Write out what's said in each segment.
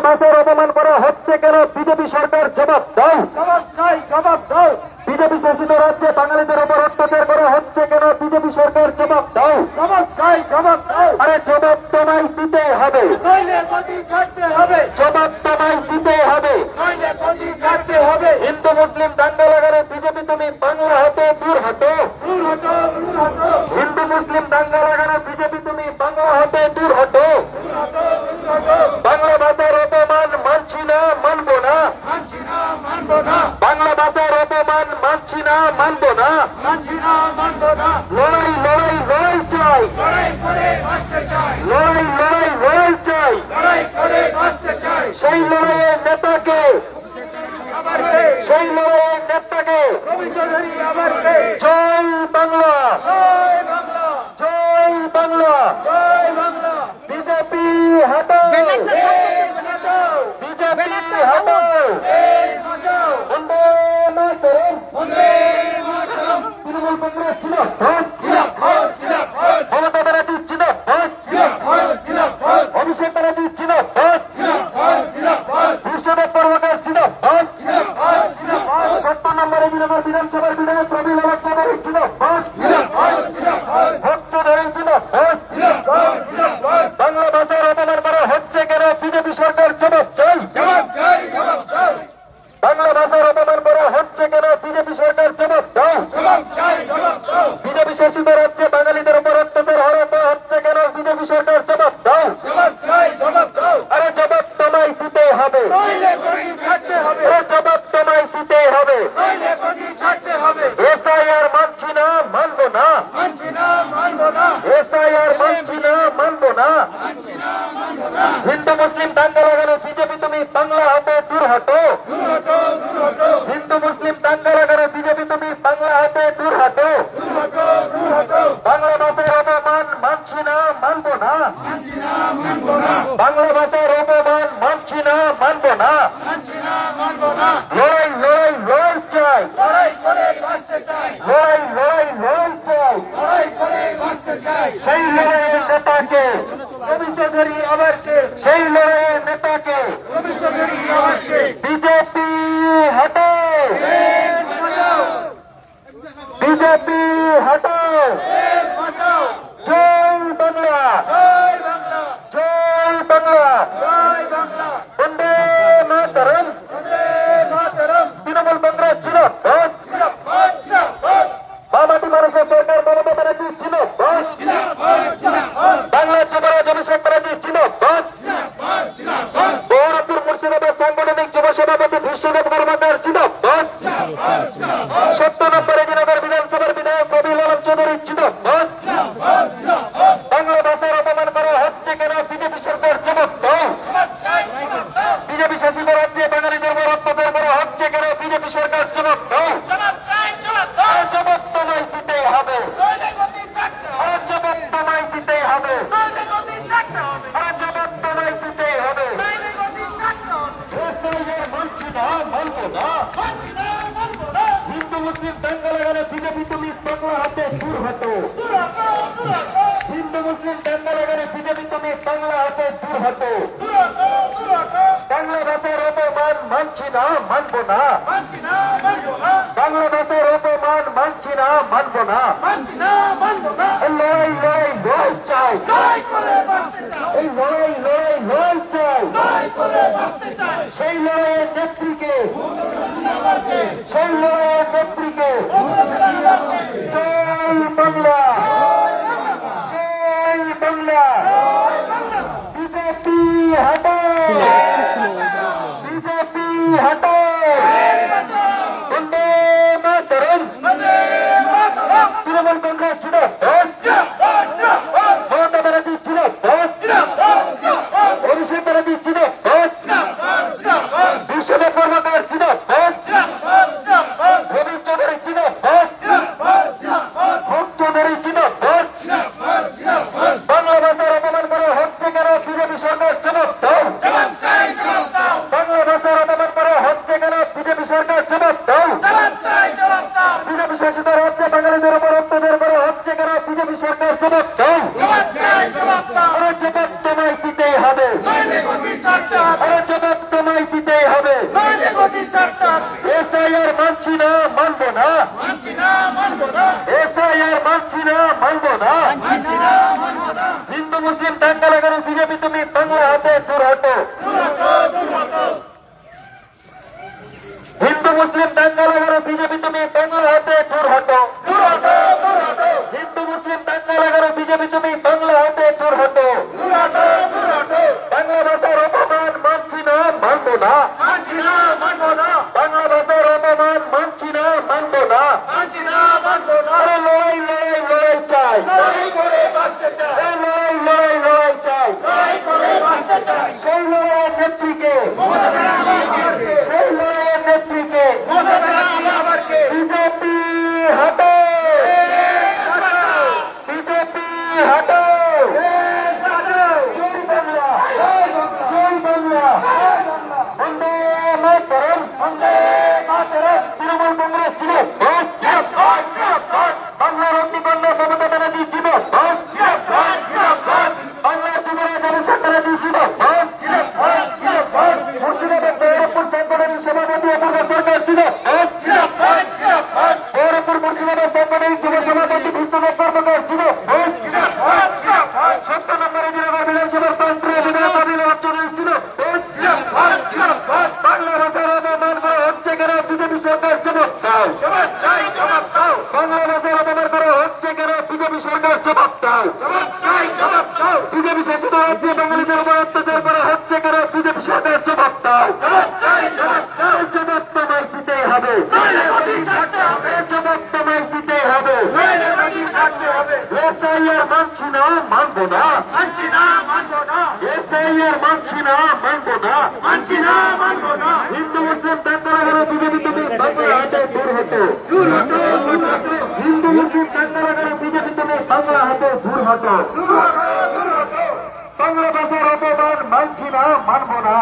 ভাষার অপমান করা হচ্ছে কেন? বিজেপি সরকার জবাব দাও, জবাব চাই, জবাব দাও। বিজেপি শাসিত রাজ্যে বাঙালিদের উপর অত্যাচার করা হচ্ছে কেন? বিজেপি সরকার জবাব দাও, জবাব চাই, জবাব দাও। আরে জবাব তোমায় দিতে হবে, নইলে গদি ছাড়তে হবে। জবাব তোমায় দিতে হবে, নইলে গদি ছাড়তে হবে। হিন্দু মুসলিম দাঙ্গা লাগানো বিজেপি তুমি বাংলা হতে দূর হটো, দূর হটো, দূর হটো। হিন্দু মুসলিম দাঙ্গা লাগানো বিজেপি তুমি বাংলা হতে দূর হটো, দূর হটো, দূর হটো। বাংলা ভাষার অপমান মানছি না, মানবো না, মানছি না, মানবো না। বাংলা ভাষার অপমান মানছি না, মানবো না, মানছি না, মানবো না। লড়াই লড়াই লড়াই চাই, লড়াই করে বাঁচতে চাই, লড়াই লড়াই লড়াই চাই, লড়াই করে বাঁচতে চাই। সেই লড়াইয়ের নেতাকে, সেই লড়াইয়ের নেতাকে জয় বাংলা, জয় বাংলা, জয় বাংলা, জয় বাংলা। বিজেপি হটাও, বিজেপি হটাও, বন্দে মাতরম, বন্দে মাতরম। তৃণমূল কংগ্রেস জিন্দাবাদ, মমতা ব্যানার্জি জিন্দাবাদ, অভিষেক ব্যানার্জি জিন্দাবাদ, বিশ্বদেব কর্মকার জিন্দাবাদ, ৭০ নম্বর এজিনগর বিধানসভার বিধায়ক রবিউল আহমেদ চৌধুরী জিন্দাবাদ, ভক্ত ধরে জিন্দাবাদ। বাংলা ভাষার অপমান করা হচ্ছে কেন? বিজেপি সরকার জবাব চাই, জবাব চাই, জবাব চাই। বাংলা ভাষার অপমান করা হচ্ছে কেন? বিজেপি সরকার জবাব দাও, জবাব চাই, জবাব দাও। বিজেপি শাসিত রাজ্যে বাঙালিদের উপর অত্যাচার হওয়া হচ্ছে কেন? বিজেপি সরকার জবাব দাও, জবাব চাই, জবাব দাও। আরে জবাব তোমায় দিতে হবে, নইলে গদি ছাড়তে হবে। জবাব তোমায় দিতে হবে, নইলে গদি ছাড়তে হবে। এসআইআর মানছি না, মানবো না, মানছি না, মানবো না। এসআইআর মানছি না, মানবো না, মানছি না, মানবো না। হিন্দু মুসলিম দাঙ্গা লাগানো বিজেপি তুমি বাংলা হতে দূর হটো, দূর হটো, দূর হটো। হিন্দু মুসলিম দাঙ্গা লাগানো বিজেপি তুমি বাংলা হতে দূর হটো, দূর হটো, দূর হটো। বাংলা ভাষার অপমান মানছি না, মানবো না, মানছি না, মানবো না। বাংলা ভাষার অপমান মানছি না, মানবো না, মানছি না, মানবো না। লড়াই লড়াই লড়াই চাই, লড়াই করে বাঁচতে চাই, লড়াই লড়াই লড়াই চাই, লড়াই করে বাঁচতে চাই। সেই লড়াইয়ের নেতাকে রবি চৌধুরী আবারকে, সেই লড়াইয়ের নেতাকে রবি চৌধুরী আবারকে। বিজেপি হটাও, বিজেপি হটাও, জয় বাংলা, জয় বাংলা, জয় বাংলা, জয় বাংলা। বন্দে মাতরম, বন্দে মাতরম। তৃণমূল কংগ্রেস জিন্দাবাদ, জিন্দাবাদ, জিন্দাবাদ। বামহাতি মানুষের সরকার মমতা ব্যানার্জি জিন্দাবাদ, জিন্দাবাদ। বাংলার যুবরাজ অভিষেক ব্যানার্জি জিন্দাবাদ, জিন্দাবাদ, জিন্দাবাদ। বহরমপুর মুর্শিদাবাদ সাংগঠনিক যুব সভাপতি বিশ্বদেব কর্মকার জিন্দাবাদ, জিন্দাবাদ, জিন্দাবাদ। ৭০ নম্বর এজিনগর বিধানসভার বিধায়ক রবিউল আহমেদ চৌধুরী জিন্দাবাদ, জিন্দাবাদ, জিন্দাবাদ। বাংলা ভাষার অপমান করা হচ্ছে কেন? বিজেপি সরকার জবাব দাও, বিজেপি শাসিত রাজ্যে বাঙালিদের উপর অত্যাচার করা হচ্ছে কেন? বিজেপি সরকার জবাব দাও, জবাব তোমায় দিতে হবে, জবাব তোমায় দিতে হবে, জবাব তোমায় দিতে হবে। মানছি না, মানবো না, হিন্দু মুসলিম দাঙ্গা লাগানো বিজেপি তুমি বাংলা হাতে দূর হতো, হিন্দু মুসলিম দাঙ্গা লাগানো বিজেপি তুমি বাংলা হাতে দূর হতো। বাংলা ভাষার অপমান মানছি না, মানবো না, মানছি না, মানবো না। বাংলা ভাষার অপমান মানছি না, মানবো না, মানছি না, মানবো না। লড়াই লড়াই লড়াই চাই, লড়াই করে বাঁচতে চাই, এই লড়াই লড়াই লড়াই চাই, লড়াই করে বাঁচতে চাই। সেই লড়াইয়ের নেত্রীকে, সেই লড়াইয়ের নেত্রীকে জয় বাংলা, জয় বাংলা। বিজেপি হটাও, বিজেপি হটাও, বন্দে মাতরম, তৃণমূল কংগ্রেস জিন্দাবাদ, মমতা ব্যানার্জি জিন্দাবাদ, অভিষেক ব্যানার্জি জিন্দাবাদ। মুসলিম দাঙ্গা লাগানো বিজেপি তুমি বাংলা হাতে দূর হটো। হিন্দু মুসলিম দাঙ্গা লাগানো বিজেপি তুমি বাংলা হাতে দূর হটো। বাংলা ভাষার অপমান মানছি না, মানবো না। বাংলা ভাষার অপমান মানছি না, মানবো না। আরে লড়াই লড়াই লড়াই চাই, লড়াই চাই। সেই লড়াইয়ের নেত্রীকে, সেই লড়াইয়ের নেত্রীকে বিজেপি হাটো, বিজেপি হাটো। জয় বাংলা, জয় বাংলা। বন্দে মাতরম, বন্দে মাতরম। তৃণমূল কংগ্রেস ছিল বাংলার অগ্নিকন্যা মমতা ব্যানার্জি ছিল, বাংলার যুবরাজ অভিষেক ব্যানার্জি ছিল, মুর্শিদাবাদ গৌরবপুর সংগঠনের সভাপতি অপূর্ব সরকার ছিল, গৌরবপুর মুর্শিদাবাদ সংগঠনের যুব সভাপতি বিশ্বনাথ কর্মকার ছিল, ৭ নম্বরে বিধানসভার বিধানসভার তন্ত্রীয় বিধায়ক অভিনব চৌধুরী ছিল। বাংলা ভাষার অপমান করা হচ্ছে কেন বিজেপি সরকার জবাব দাও। বাংলা ভাষার অপমান করা হচ্ছে কেন বিজেপি সরকার জবাব দাও। বিজেপি শাসিত রাজ্যে বাঙালিদের উপর অত্যাচার করা হচ্ছে কেন বিজেপি সরকার জবাব দাও। জবাব তোমায় দিতেই হবে, জবাব তোমায় দিতেই হবে। এসআইআর মানছি না, মানবো না। এসআইআর মানছি না, মানবো না। হিন্দু মুসলিম দাঙ্গা লাগানো বিজেপি তুমি বাংলা হাতে দূর হতো। হিন্দু মুসলিম দাঙ্গা লাগানো বিজেপি তুমি বাংলা হাতে দূর হতো। বাংলা ভাষার অপমান মানছি না, মানবো না।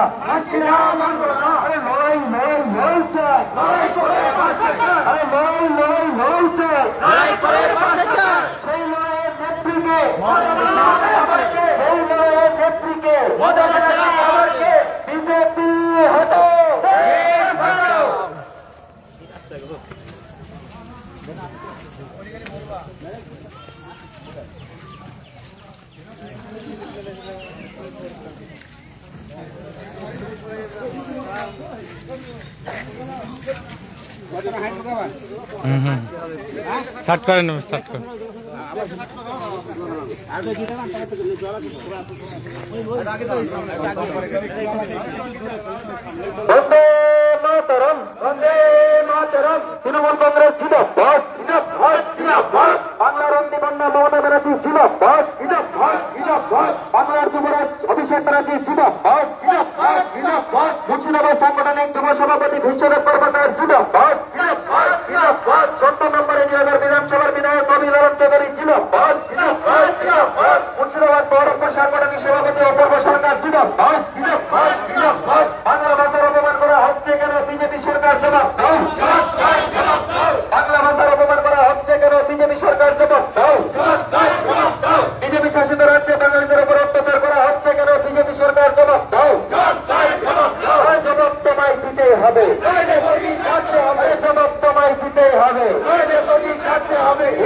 আরে লড়াই লড়াই লড়াই চাই, আরে লড়াই লড়াই লড়াই চাই। সেই লড়াইয়ের নেত্রীকে, সেই লড়াইয়ের নেত্রীকে বিজেপি হটো। স্টার্ট করেন, স্টার্ট করেন। বন্দে মাতরম, বন্দে মাতরম। তৃণমূল কংগ্রেস ছিল বাংলার অগ্নিকন্যা মমতা ব্যানার্জি ছিল, বাংলার যুবরাজ অভিষেক ব্যানার্জি ছিল, মুর্শিদাবাদ সাংগঠনিক যুব সভাপতি বিশ্বনাথ কর্মকার ছিল, ৭ নম্বরে বিধানসভার বিধায়ক অভিনব চৌধুরী ছিল, মুর্শিদাবাদ গৌরবপুর সাংগঠনিক সভাপতি অপূর্ব সরকার ছিল। বাংলা ভাষার অপমান করা হচ্ছে কেন বিজেপি সরকার জবাব দাও। বাংলা ভাষার অপমান করা হচ্ছে কেন বিজেপি সরকার জবাব দাও। বিজেপি শাসিত রাজ্যে বাঙালিদের উপর অত্যাচার করা হচ্ছে কেন বিজেপি সরকার জবাব দাও। জবাব তোমায় দিতেই হবে, জবাব তোমায় দিতেই হবে।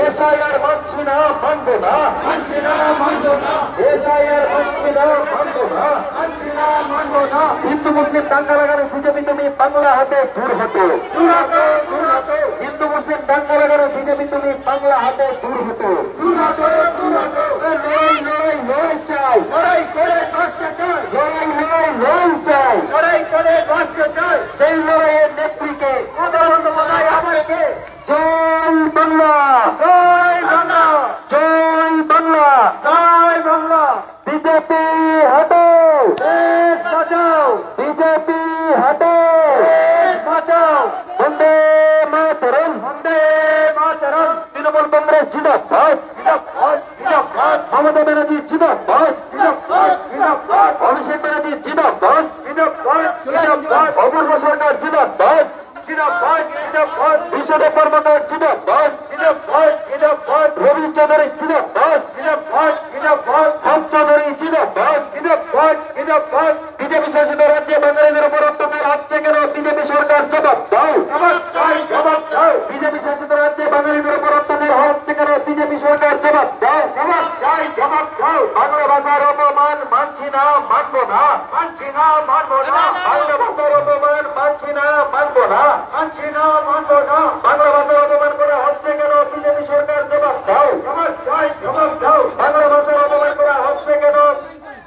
এসআইআর মানছি না, মানবো না। এসআইআর মানছি না, মানবো না। হিন্দু মুসলিম দাঙ্গা লাগানো বিজেপি তুমি বাংলা হাতে দূর হতো। হিন্দু মুসলিম দাঙ্গা লাগানো বিজেপি তুমি বাংলা হাতে দূর হতো। লড়াই লড়াই লড়াই চাই, লড়াই লড়াই লড়াই চাই। সেই লড়াইয়ের নেত্রীকে জয় বাংলা, জয় বাংলা, জয় বাংলা, জয় বাংলা। বিজেপি হটো, বিজেপি হটো, বন্দে মাতরম, বন্দে মাতরম। তৃণমূল কংগ্রেস জিন্দাবাদ, মমতা ব্যানার্জি জিন্দাবাদ, অভিষেক ব্যানার্জি জিন্দাবাদ, অপূর্ব সরকার জিন্দাবাদ, বিশ্বনাথ কর্মকার জিন্দাবাদ, রবি চৌধুরী জিন্দাবাদ, চৌধুরী জিন্দাবাদ। বিজেপি শাসিত রাজ্যে বাঙালিদের উপর অত্যাচার হচ্ছে কেন বিজেপি সরকার জবাব দাও। বিজেপি শাসিত রাজ্যে বাঙালিদের উপর অত্যাচার হচ্ছে কেন বিজেপি সরকার জবাব দাও। বাংলা ভাষার অপমান মানছি না, মানবো না। বাংলা ভাষার অপমান মানছি না, মানবো না, মানছি না, মানবো না। বাংলা ভাষার অপমান করা হচ্ছে কেন? বিজেপি সরকার জবাব দাও, জবাব চাই, জবাব দাও। বাংলা ভাষার অপমান করা হচ্ছে কেন?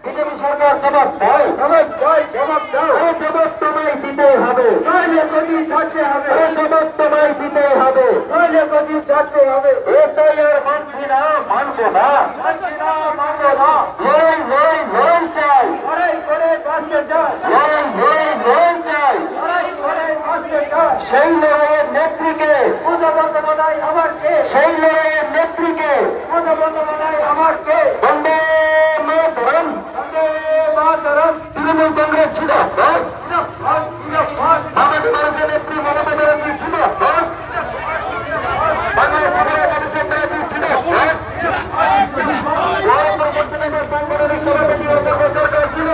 বিজেপি সরকার জবাব দাও, জবাব চাই, জবাব দাও। এই জবাব তোমায় দিতে হবে, নইলে গতি ছাড়তে হবে। এই জবাব তোমায় দিতে হবে, নইলে গতি ছাড়তে হবে। এটাই আর মানছি না, মানবো না, মানছি না, মানবো না। লড়াই লড়াই লড়াই চাই, লড়াই করে বাঁচতে চাই, লড়াই লড়াই লড়াই চাই, লড়াই করে বাঁচতে চাই। সেই লড়াইয়ের নেত্রীকে মমতা বন্দ্যোপাধ্যায় আমার কে? সেই লড়াইয়ের নেত্রীকে মমতা বন্দ্যোপাধ্যায় আমার কে? বন্দে মাতরম, বন্দে মাতরম। তৃণমূল কংগ্রেস ছিল আমাদের ভারতের নেত্রী মমতা ব্যানার্জি ছিল বাংলাদেশের সভাপতি ছিল সংগঠনের সভাপতি সরকার ছিল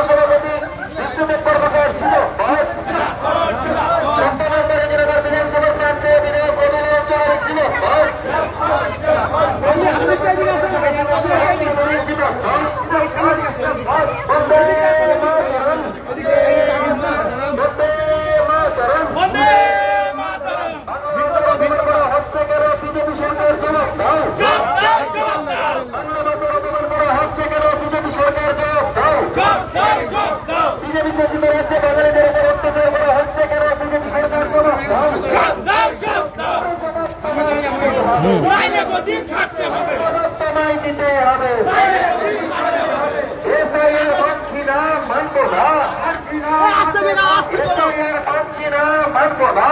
সভাপতি বিশ্বদেব কর্মকার ছিল বিধানসভা প্রান্তে বিধায়ক ছিল বিজেপি সরকার জবাব দাও, হচ্ছে কেন? বিজেপি সরকার জবাব দাও। বিজেপি শাসিত রাজ্যে বাঙালিদের উপর অত্যাচার করা হচ্ছে কেন? বিজেপি সরকার জবাব দাও। তোমায় দিতে হবে। এসআইআর মানছি না, মানবো না, মানছি না, মানবো না,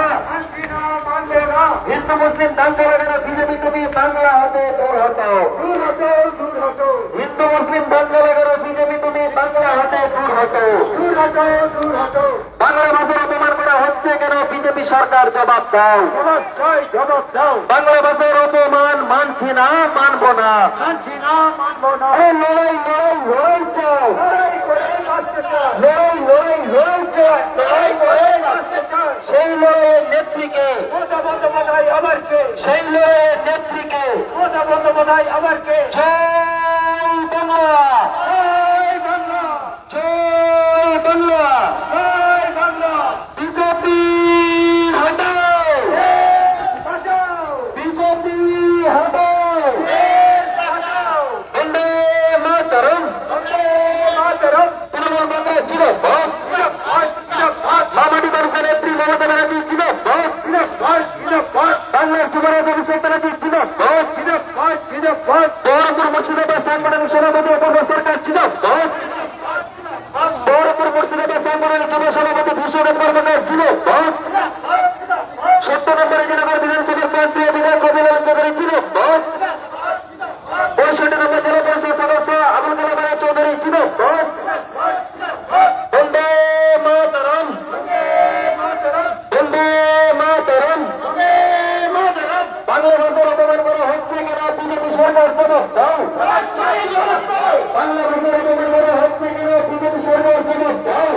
হিন্দু মুসলিম দাঙ্গা লাগানো বিজেপি তুমি বাংলা হতে দূর হতো, দূর হতো, দূর হতো। হিন্দু মুসলিম দাঙ্গা লাগানো বিজেপি তুমি বাংলা হতে দূর হতো, দূর হতো, দূর হতো। বাংলা ভাষার অপমান করা হচ্ছে কেন? বিজেপি সরকার জবাব দাও, জবাব চাই, জবাব দাও। বাংলা ভাষার অপমান মানছি না, মানবো না, মানছি না, মানবো না। লড়াই লড়াই লড়াই চাই, লড়াই করে বাঁচতে চাই, লড়াই লড়াই লড়াই চাই, লড়াই করে বাঁচতে চাই। সেই লড়াইয়ের নেত্রীকে মমতা বন্দ্যোপাধ্যায় আমার কে? সেই লড়াইয়ের নেত্রীকে মমতা বন্দ্যোপাধ্যায় আমার কে? জয় বাংলা, জয় বাংলা, জয় বাংলা, জয় বাংলা। বিজেপি হটাও, বাঁচাও, বিজেপি হটাও, বাঁচাও। বন্দে মাতরম, বন্দে মাতরম। তৃণমূল কংগ্রেস ছিল মামাটি মানুষের নেত্রী মমতা ব্যানার্জি ছিল বাংলার যুবরাজ অভিষেক ব্যানার্জি ছিল বহরমপুর মুর্শিদাবাদ সাংগঠনিক সভাপতি অপূর্ব সরকার ছিল বহরমপুর মুর্শিদাবাদ সাংগঠনিক যুব সভাপতি বিশ্বদেব কর্মকার ছিল ৭০ নম্বর জেলার বিধানসভার মন্ত্রী বিধায়ক কবিলাল চৌধুরী ছিল ৬৫ নম্বর জেলা পরিষদ সদস্য আবুল কালাম রায় চৌধুরী ছিল বন্দে মাতরম, বন্দে মাতরম। বাংলা ভাষার অপমান করা হচ্ছে কেন? বিজেপি সরকার জবাব দাও, বাংলা ভাষার অপমান করা হচ্ছে কেন? বিজেপি সরকার জবাব দাও।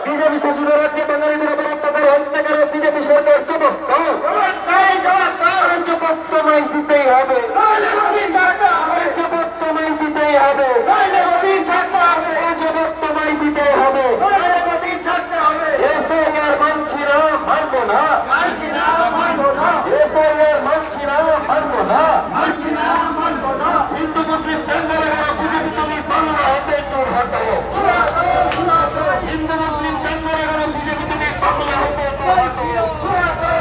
বিজেপি শাসিত রাজ্যে বাঙালিদের উপর অত্যাচার হচ্ছে কেন? বিজেপি সরকার জবাব দাও। জবাব তোমায় দিতেই হবে, জবাব তোমায় দিতেই হবে, জবাব তোমায় দিতেই হবে। এসআইআর মানছি না, মানবো না, এসআইআর মানছি না, মানবো না, হিন্দু মুসলিম দাঙ্গা লাগানো বিজেপি তুমি বাংলা হতে দূর হতো, হিন্দু মুসলিম দাঙ্গা লাগানো বিজেপি তুমি বাংলা হতে দূর হতো,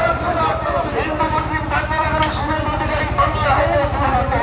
হিন্দু মুসলিম দাঙ্গা লাগানো শুভেন্দু অধিকারী বাংলা হতে দূর হতো।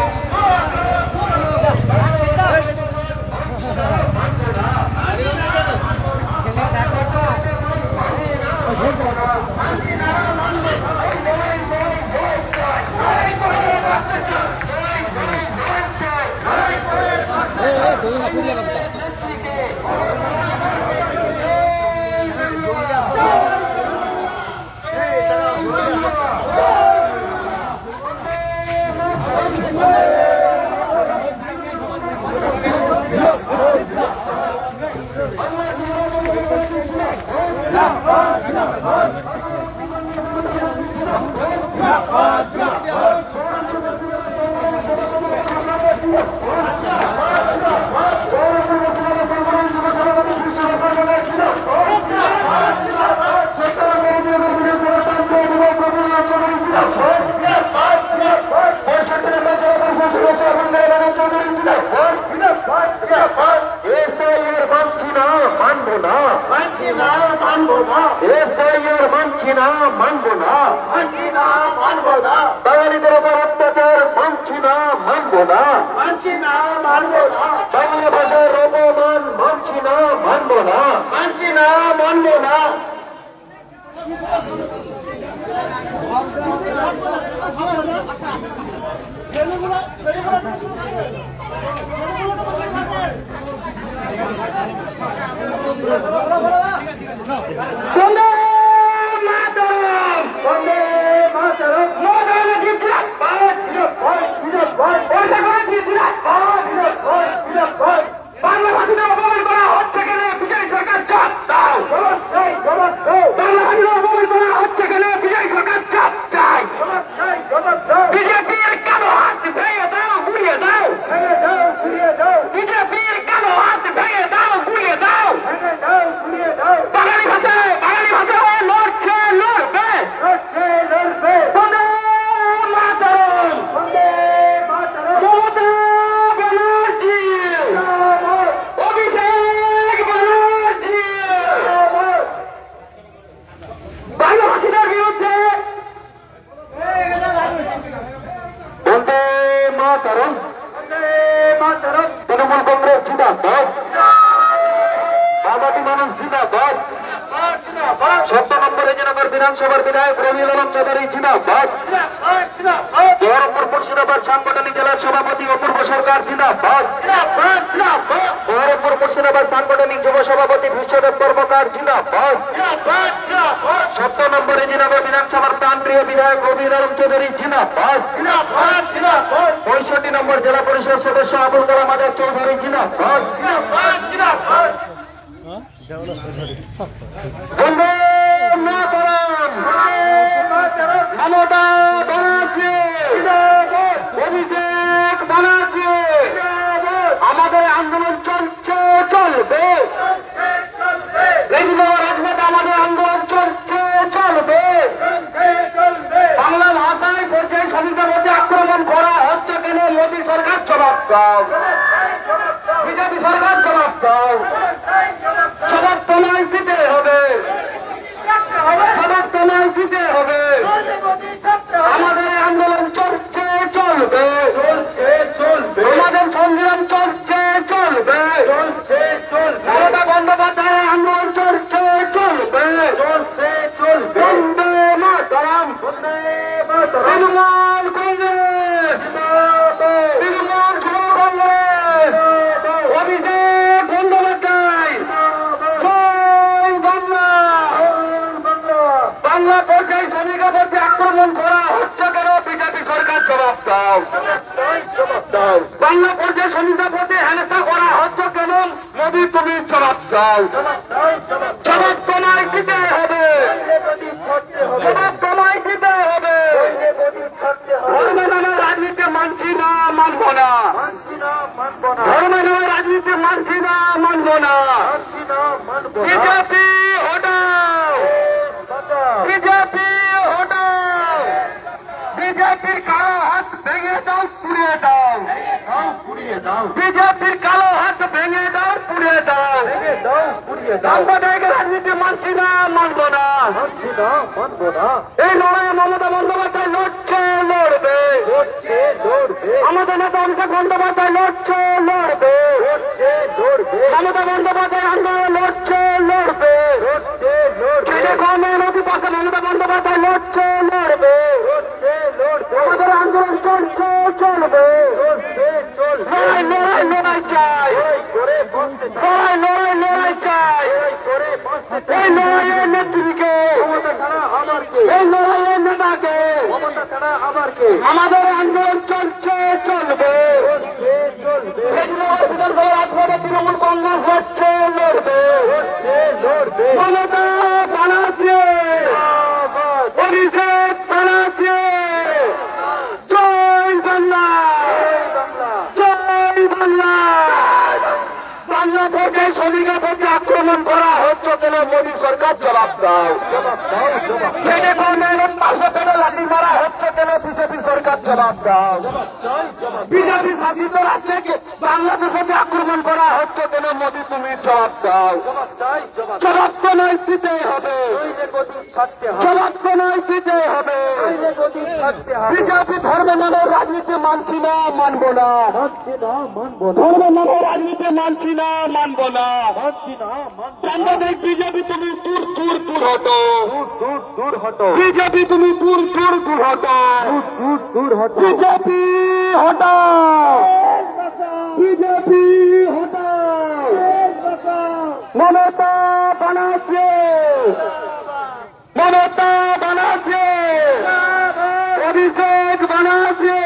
মানছি না, মানব না, মানছি না, মানব না। বাঙালিদের উপর অত্যাচার মানছি না, মানব না, মানছি না, মানব না। বাংলা ভাষার অপমান মানছি না, মানব না, মানছি না, মানব না। বন্দে মাতরম, বন্দে মাতরম। মোদী জিন্দাবাদ, জিন্দাবাদ, জিন্দাবাদ। ওড়িশা করে জিন্দাবাদ, জিন্দাবাদ, জিন্দাবাদ। বাংলাভাষীদের অপমান করা হচ্ছে কেন? বিজেপি সরকার চাপ দাও, জবাব চাই, জবাব দাও। বাংলাভাষীদের অপমান করা হচ্ছে কেন? বিজেপি সরকার চাপ চাই, জবাব চাই, জবাব দাও। বিজেপির কালো হাত ভেঙে দাও, গুড়িয়ে দাও, ভেঙে দাও, গুড়িয়ে দাও। বিজেপির কালো হাত ভেঙে দাও, গুড়িয়ে দাও, ভেঙে দাও, গুড়িয়ে দাও। বাঙালি ভাষায় লড়ছে, লড়বে, লড়ছে, লড়বে। বন্দে মাতরম, বন্দে মাতরম। মমতা ব্যানার্জি, অভিষেক ব্যানার্জি বাংলাভাষীদের বিরুদ্ধে বন্দে মাতরম, বন্দে মাতরম। তৃণমূল কংগ্রেস জিন্দাবাদ, বাবাটি মানুষ জিন্দাবাদ। 17 নম্বরে জেনাবার বিধানসভার বিধায়ক রবিউল আলম চৌধুরী জিন্দাবাদ। বহরমপুর মুর্শিদাবাদ সাংগঠনিক জেলার সভাপতি অপূর্ব সরকার জিন্দাবাদ। বহরমপুর মুর্শিদাবাদ সাংগঠনিক যুব সভাপতি বিশ্বদেব কর্মকার জিন্দাবাদ। 17 নম্বরে জেনাবার বিধানসভার প্রাণপ্রিয় বিধায়ক রবিউল আলম চৌধুরী জিন্দাবাদ। 65 নম্বর জেলা পরিষদ সদস্য আবুল কালাম আজাদ চৌধুরী জিন্দাবাদ। বন্দে মাতরম, মমতা ব্যানার্জি, অভিষেক ব্যানার্জি। আমাদের আন্দোলন চলছে, চলবে। রাজনীতি আমাদের আন্দোলন চলছে, চলবে। বাংলা ভাষায় পর্যায়ে শ্রমিকদের মধ্যে আক্রমণ করা হচ্ছে কেন? মোদী সরকার জবাব দাও, বিজেপি সরকার জবাব দাও। জবাব তোমায় দিতে হবে, জবাব তোমায় দিতে হবে। আমাদের আন্দোলন চলছে, চলবে, চলছে, চলবে। আমাদের সংগ্রাম চলছে, চলবে, চলছে, চলবে। মমতা বন্দ্যোপাধ্যায়ের আন্দোলন চলছে, চলবে, চলছে, চলবে। বন্দে মাতরম, বন্দে মাতরম। তৃণমূল কংগ্রেস, তৃণমূল যুব কংগ্রেস, অভিষেক বন্দ্যোপাধ্যায়, জয় বাংলা। বাংলা পর্যায়ে শ্রমিকের মধ্যে আক্রমণ করা হচ্ছে কেন? বিজেপি সরকার জবাব দাও, জবাব দাও। বাংলা পর্যায়ে শ্রমিকের মধ্যে হেনস্থা করা হচ্ছে কেন? মোদী তুমি জবাব দাও, জবাব তোমায় দিতে হবে, জবাব তোমায় দিতে হবে। ধর্মে নামে রাজনীতি মানছি না, মানব না, ধর্মে নামে রাজনীতি মানছি না, মানব না। বিজেপি হটাও, বিজেপি হটাও। বিজেপির কালো হাত ভেঙে দাও, পুড়িয়ে দাও, পুড়িয়ে দাও। বিজেপির কালো হাত ভেঙে দাও, পুড়িয়ে দাও, ভেঙে দাও, পুড়িয়ে দাও। সাম্প্রদায়িক রাজনীতি মানছি না, মানব না, মানছি না, মানব না। এই লড়াইয়ে মমতা বন্দ্যোপাধ্যায় লড়ছে, লড়বে, লড়ছে, লড়বে। আমাদের নেতা অভিষেক বন্দ্যোপাধ্যায় লড়ছে, লড়বে, লড়ছে, লড়বে। মমতা বন্দ্যোপাধ্যায় আন্দোলন লড়ছে, লড়বে, লড়ছে, লড়বে। নদী পাশে মমতা বন্দ্যোপাধ্যায় লড়ছে, লড়বে, লড়ছে, লড়বে। আমাদের আন্দোলন চলছে, চলবে, চলছে, চলবে। লড়াই, লড়াই, লড়াই চাই, লড়াই, লড়াই, লড়াই চাই। এই লড়াইয়ের নেত্রীকে, এই লড়াইয়ের নেতাকে, আমাদের আন্দোলন চলছে, চলবে, তৃণমূল কংগ্রেস লড়ছে, লড়বে, মমতা ব্যানার্জি, অভিষেক ব্যানার্জি, জয় বাংলা, জয় বাংলা। বাংলা পর্যায়ে শ্রমিকের প্রতি আক্রমণ করা হচ্ছে কেন? মোদী সরকার জবাব দাও, পেটে পাশে পেটে লাঠি মারা হচ্ছে কেন? বিজেপি সরকার জবাব দাও। বিজেপি শাসিত রাজ্যে বাংলাদেশের প্রতি আক্রমণ করা হচ্ছে হচ্ছে কেন মোদী তুমি জবাব দাও। জবাব তো নয় দিতেই হবে, জবাব তো নয় দিতেই হবে। বিজেপি ধর্ম নামে রাজনীতি মানছি না, মানবো না, ধর্ম নামে রাজনীতি মানছি না, মানবো না। সাংবাদিক বিজেপি তুমি দূর দূর দূর হটো, দূর হটো বিজেপি তুমি দূর দূর দূর হটো, দূর হটো বিজেপি হটাও, বিজেপি হটাও। মমতা বানাচ্ছে, মমতা বানাচ্ছে, অভিষেক বানাচ্ছে,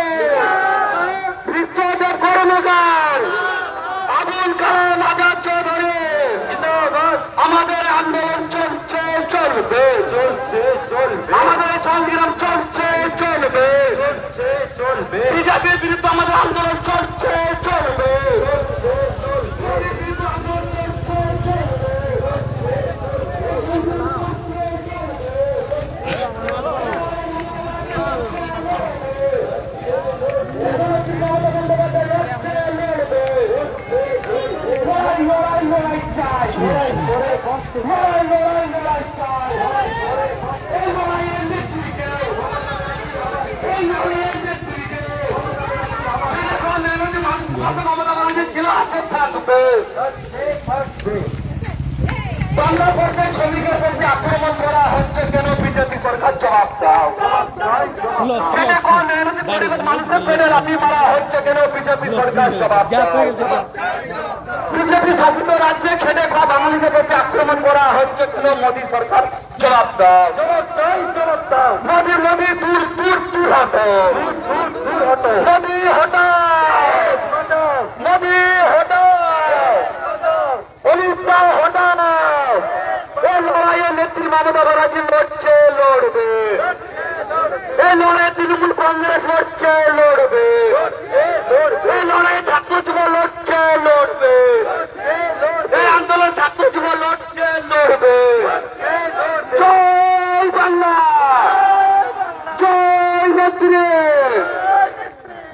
বিশ্বদেব কর্মকার, আবুল কালাম আজাদ চৌধুরী, আমাদের আন্দোলন চলছে, চলবে, চলছে, চলবে, আমাদের সংগ্রাম চলছে, চলবে, চলছে, চলবে, বিজেপির বিরুদ্ধে আমাদের আন্দোলন চলছে, চলবে। বাংলা পর্যায়ে শ্রমিকের প্রতি আক্রমণ করা হচ্ছে কেন বিজেপি সরকার জবাব দাও। মানুষের পেটে লাথি মারা হচ্ছে কেন বিজেপি সরকার জবাব দাও। বিজেপি শাসিত রাজ্যে খেটে খাওয়া বাঙালিদের প্রতি আক্রমণ করা হচ্ছে কেন মোদী সরকার জবাব দাও। মোদী মোদী দূর দূর দূর হটো, মোদী হটাও, মোদী হটাও, উড়িষ্যা হটাও। এই লড়াইয়ে নেত্রী মমতা ব্যানার্জি লড়ছে, লড়বে। এই লড়াইয়ে তৃণমূল কংগ্রেস লড়ছে, লড়বে। এই লড়াইয়ে ছাত্র যুব লড়ছে, লড়বে। এই আন্দোলন ছাত্র যুব লড়ছে, লড়বে। জয় বাংলা, জয় নেত্রী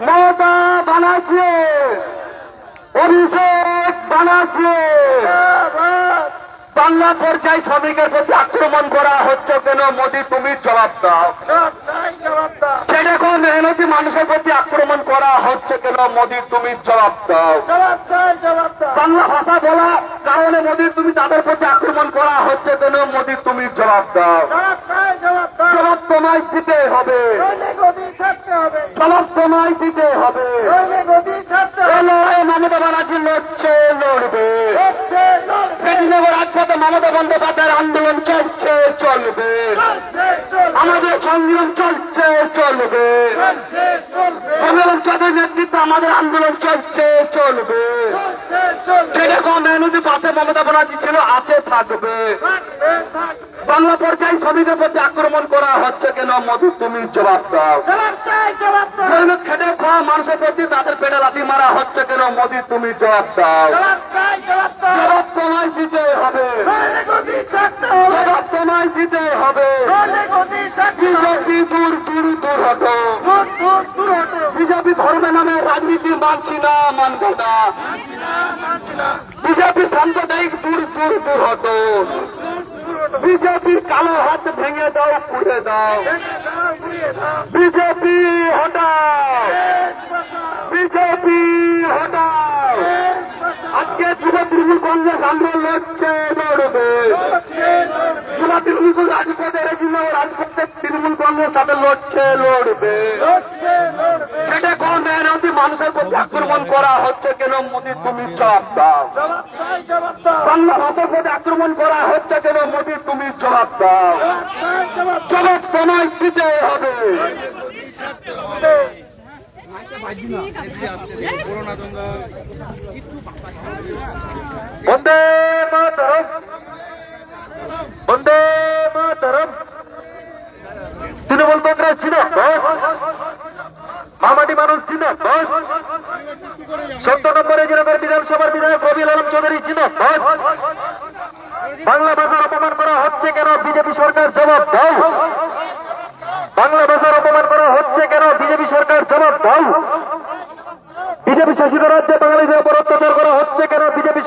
মমতা ব্যানার্জি, অভিষেক ব্যানার্জি। বাংলা পর্যায়ে শ্রমিকের প্রতি আক্রমণ করা হচ্ছে কেন মোদী তুমি জবাব দাও। সেরকম মেহনতি মানুষের প্রতি আক্রমণ করা হচ্ছে কেন মোদী তুমি জবাব দাও। বাংলা ভাষা বলা কারণে মোদী তুমি তাদের প্রতি আক্রমণ করা হচ্ছে কেন মোদী তুমি জবাব দাও। জবাব তোমায় দিতে হবে, জবাব তোমায় দিতে হবে। মমতা ব্যানার্জি লড়ছে, লড়বে। মেদিনীনগর রাজপথে মমতা বন্দ্যোপাধ্যায়ের আন্দোলন চলছে, চলবে। আমাদের সংগ্রাম চলছে, চলবে। চৌধুরীর নেতৃত্বে আমাদের আন্দোলন চলছে, চলবে। যেরকম মেহনতি পাশে মমতা ব্যানার্জি ছিল, আছে, থাকবে। বাংলা পর্যায়ে শ্রমিকের প্রতি আক্রমণ করা হচ্ছে কেন মোদী তুমি জবাব দাও। খেটে খাওয়া মানুষের প্রতি তাদের পেটে লাথি মারা হচ্ছে কেন মোদী তুমি জবাব দাও। জবাব তোমায় দিতে হবে, জবাব তোমায় দিতে হবে। বিজেপি দূর দূর দূর হটো, বিজেপি ধর্মের নামে রাজনীতি মানছি না, মানবো না। বিজেপি সাম্প্রদায়িক দূর দূর দূর হটো। বিজেপির কালো হাত ভেঙে দাও, পুড়ে দাও। বিজেপি হটাও, বিজেপি হটাও। আজকে যুব তৃণমূল কংগ্রেস আন্দোলন লড়ছে, লড়বে। যুব তৃণমূল রাজপথে রাজপথে তৃণমূল কংগ্রেস সাথে লড়ছে, লড়বে। সেটা কোন মেহনতি মানুষের প্রতি আক্রমণ করা হচ্ছে কেন মোদী তুমি জবাব দাও। বাংলা ভাষার প্রতি আক্রমণ করা হচ্ছে কেন মোদী তুমি জবাব দাও। জবাব তোমায় দিতে হবে। বন্দে মাতরম, বন্দে মাতরম। তৃণমূল কংগ্রেস ছিল মামাটি মানুষ ছিল ১৪ নম্বরে জেলার বিধানসভার বিধায়ক রবিউল আলম চৌধুরী ছিল। বাংলা ভাষার অপমান করা হচ্ছে কেন বিজেপি সরকার জবাব দাও। বাংলা ভাষার অপমান করা হচ্ছে কেন বিজেপি সরকার জবাব দাও। বিজেপি শাসিত রাজ্যে বাঙালিদের উপর অত্যাচার করা হচ্ছে কেন বিজেপি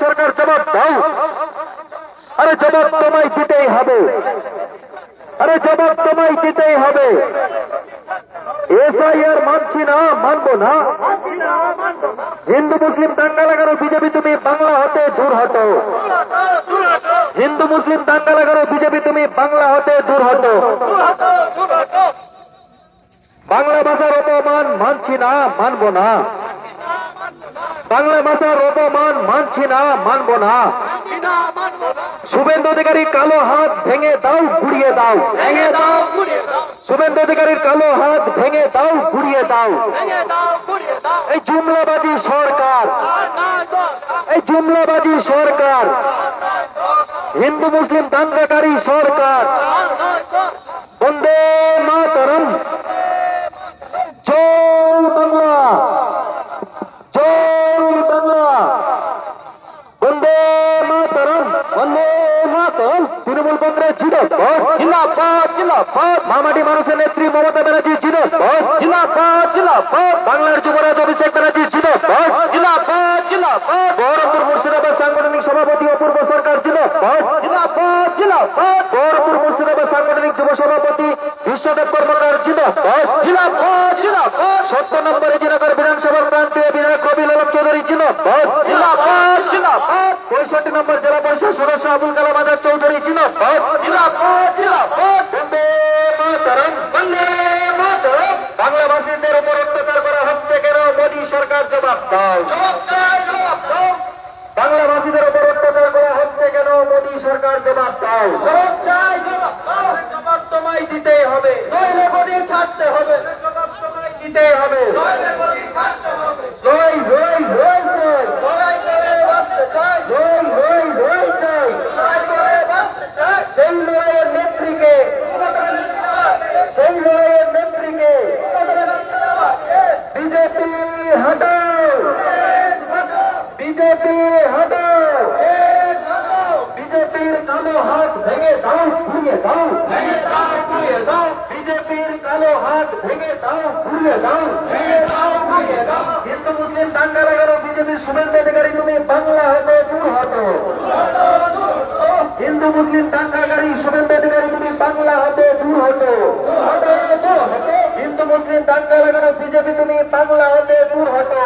জবাব তোমায় দিতেই হবে। আরে জবাব তোমায় দিতেই হবে। এসআইআর মানছি না, মানবো না। হিন্দু মুসলিম দাঙ্গা লাগানো বিজেপি তুমি বাংলা হতে দূর হতো। হিন্দু মুসলিম দাঙ্গা লাগানো বিজেপি তুমি বাংলা হতে দূর হতো। বাংলা ভাষার অপমান মানছি না, মানবো না। বাংলা ভাষার অপমান মানছি না, মানবো না। শুভেন্দু অধিকারী কালো হাত ভেঙে দাও, ঘুরিয়ে দাও। শুভেন্দু অধিকারীর কালো হাত ভেঙে দাও, ঘুরিয়ে দাও। এই জুমলাবাজি সরকার, এই জুমলাবাজি সরকার, হিন্দু মুসলিম দাঙ্গাকারী সরকার। বন্দে মাতরম, জয় বাংলা, জয় বাংলা। বন্দে মাতরম, বন্দে মাতরম। তৃণমূল কংগ্রেস জিন্দাবাদ, জিন্দাবাদ, জিন্দাবাদ। মামাটি মানুষের নেত্রী মমতা ব্যানার্জি জিন্দাবাদ, জিন্দাবাদ, জিন্দাবাদ। বাংলার যুবরাজ অভিষেক ব্যানার্জি জিন্দাবাদ, জিন্দাবাদ, জিন্দাবাদ। বহরমপুর মুর্শিদাবাদ সাংগঠনিক সভাপতি অপূর্ব সরকার জিন্দাবাদ, জিন্দাবাদ, জিন্দাবাদ। বহরমপুর মুর্শিদাবাদ সাংগঠনিক যুব সভাপতি বিশ্বদেব কর্মকার জিন্দাবাদ, জিন্দাবাদ, জিন্দাবাদ। 70 নম্বর রেজিনগর বিধানসভার প্রান্তীয় বিধায়ক রবিউল আলম চৌধুরী জিন্দাবাদ, জিন্দাবাদ, জিন্দাবাদ। 65 নম্বর জেলা পরিষদ সদস্য আবুল কালাম আজাদ চৌধুরী জিন্দাবাদ, জিন্দাবাদ, জিন্দাবাদ। বন্দে মাতরম, বন্দে মাতরম। বাংলাভাষীদের উপর অত্যাচার করা হচ্ছে কেন? মোদী সরকার জবাব দাও। বাংলাভাষীদের উপর অত্যাচার করা হচ্ছে কেন? মোদী সরকার জবাব দাও। জবাব তোমায় দিতেই হবে, নইলে মোদী ছাড়তে হবে। জবাব তোমায় দিতেই হবে, নইলে মোদী ছাড়তে হবে। জয় জয় জয় জয়, লড়াই করে বাঁচতে চাই। জয় জয় জয় জয়, লড়াই করে বাঁচতে চাই। সেই লড়াইয়ের নেত্রীকে, সেই লড়াইয়ের নেত্রীকে বিজেপি হটাও, বিজেপি হটাও। বিজেপির কালো হাত ভেঙে দাও, ঘুরিয়ে দাও, ভেঙে দাও, ঘুরিয়ে দাও। বিজেপির কালো হাত ভেঙে দাও, ঘুরিয়ে দাও, ভেঙে দাও, ঘুরিয়ে দাও। হিন্দু মুসলিম দাঙ্গা লাগানো বিজেপির শুভেন্দু অধিকারী তুমি বাংলা হতে দূর হতো। হিন্দু মুসলিম দাঙ্গাকারী শুভেন্দু অধিকারী তুমি বাংলা হতে দূর হতো। হিন্দু মুসলিম দাঙ্গা লাগানো বিজেপি তুমি বাংলা হতে দূর হতো।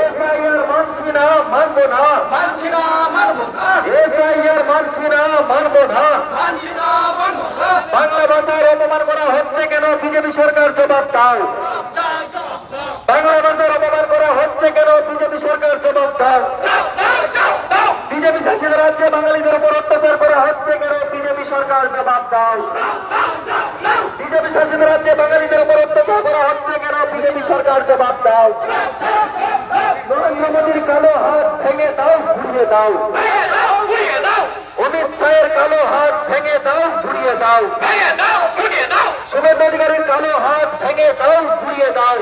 এসআইআর মানছি না, মানবো না, মানছি না, মানবো না। এসআইআর মানছি না, মানবো না, মানছি না, মানবো না। বাংলা ভাষার অপমান করা হচ্ছে কেন? বিজেপি সরকার জবাব দাও। বাংলা ভাষার অপমান করা হচ্ছে কেন? বিজেপি সরকার জবাব দাও। বিজেপি শাসিত রাজ্যে বাঙালিদের উপর অত্যাচার করা হচ্ছে কেন? বিজেপি সরকার জবাব দাও। বিজেপি শাসিত রাজ্যে বাঙালিদের উপর অত্যাচার করা হচ্ছে কেন? বিজেপি সরকার জবাব দাও। নরেন্দ্র মোদীর কালো হাত ভেঙে দাও, ঘুরিয়ে দাও। অমিত শাহের কালো হাত ভেঙে দাও, ঘুরিয়ে দাও। শুভেন্দু অধিকারীর কালো হাত ভেঙে দাও, ঘুরিয়ে দাও।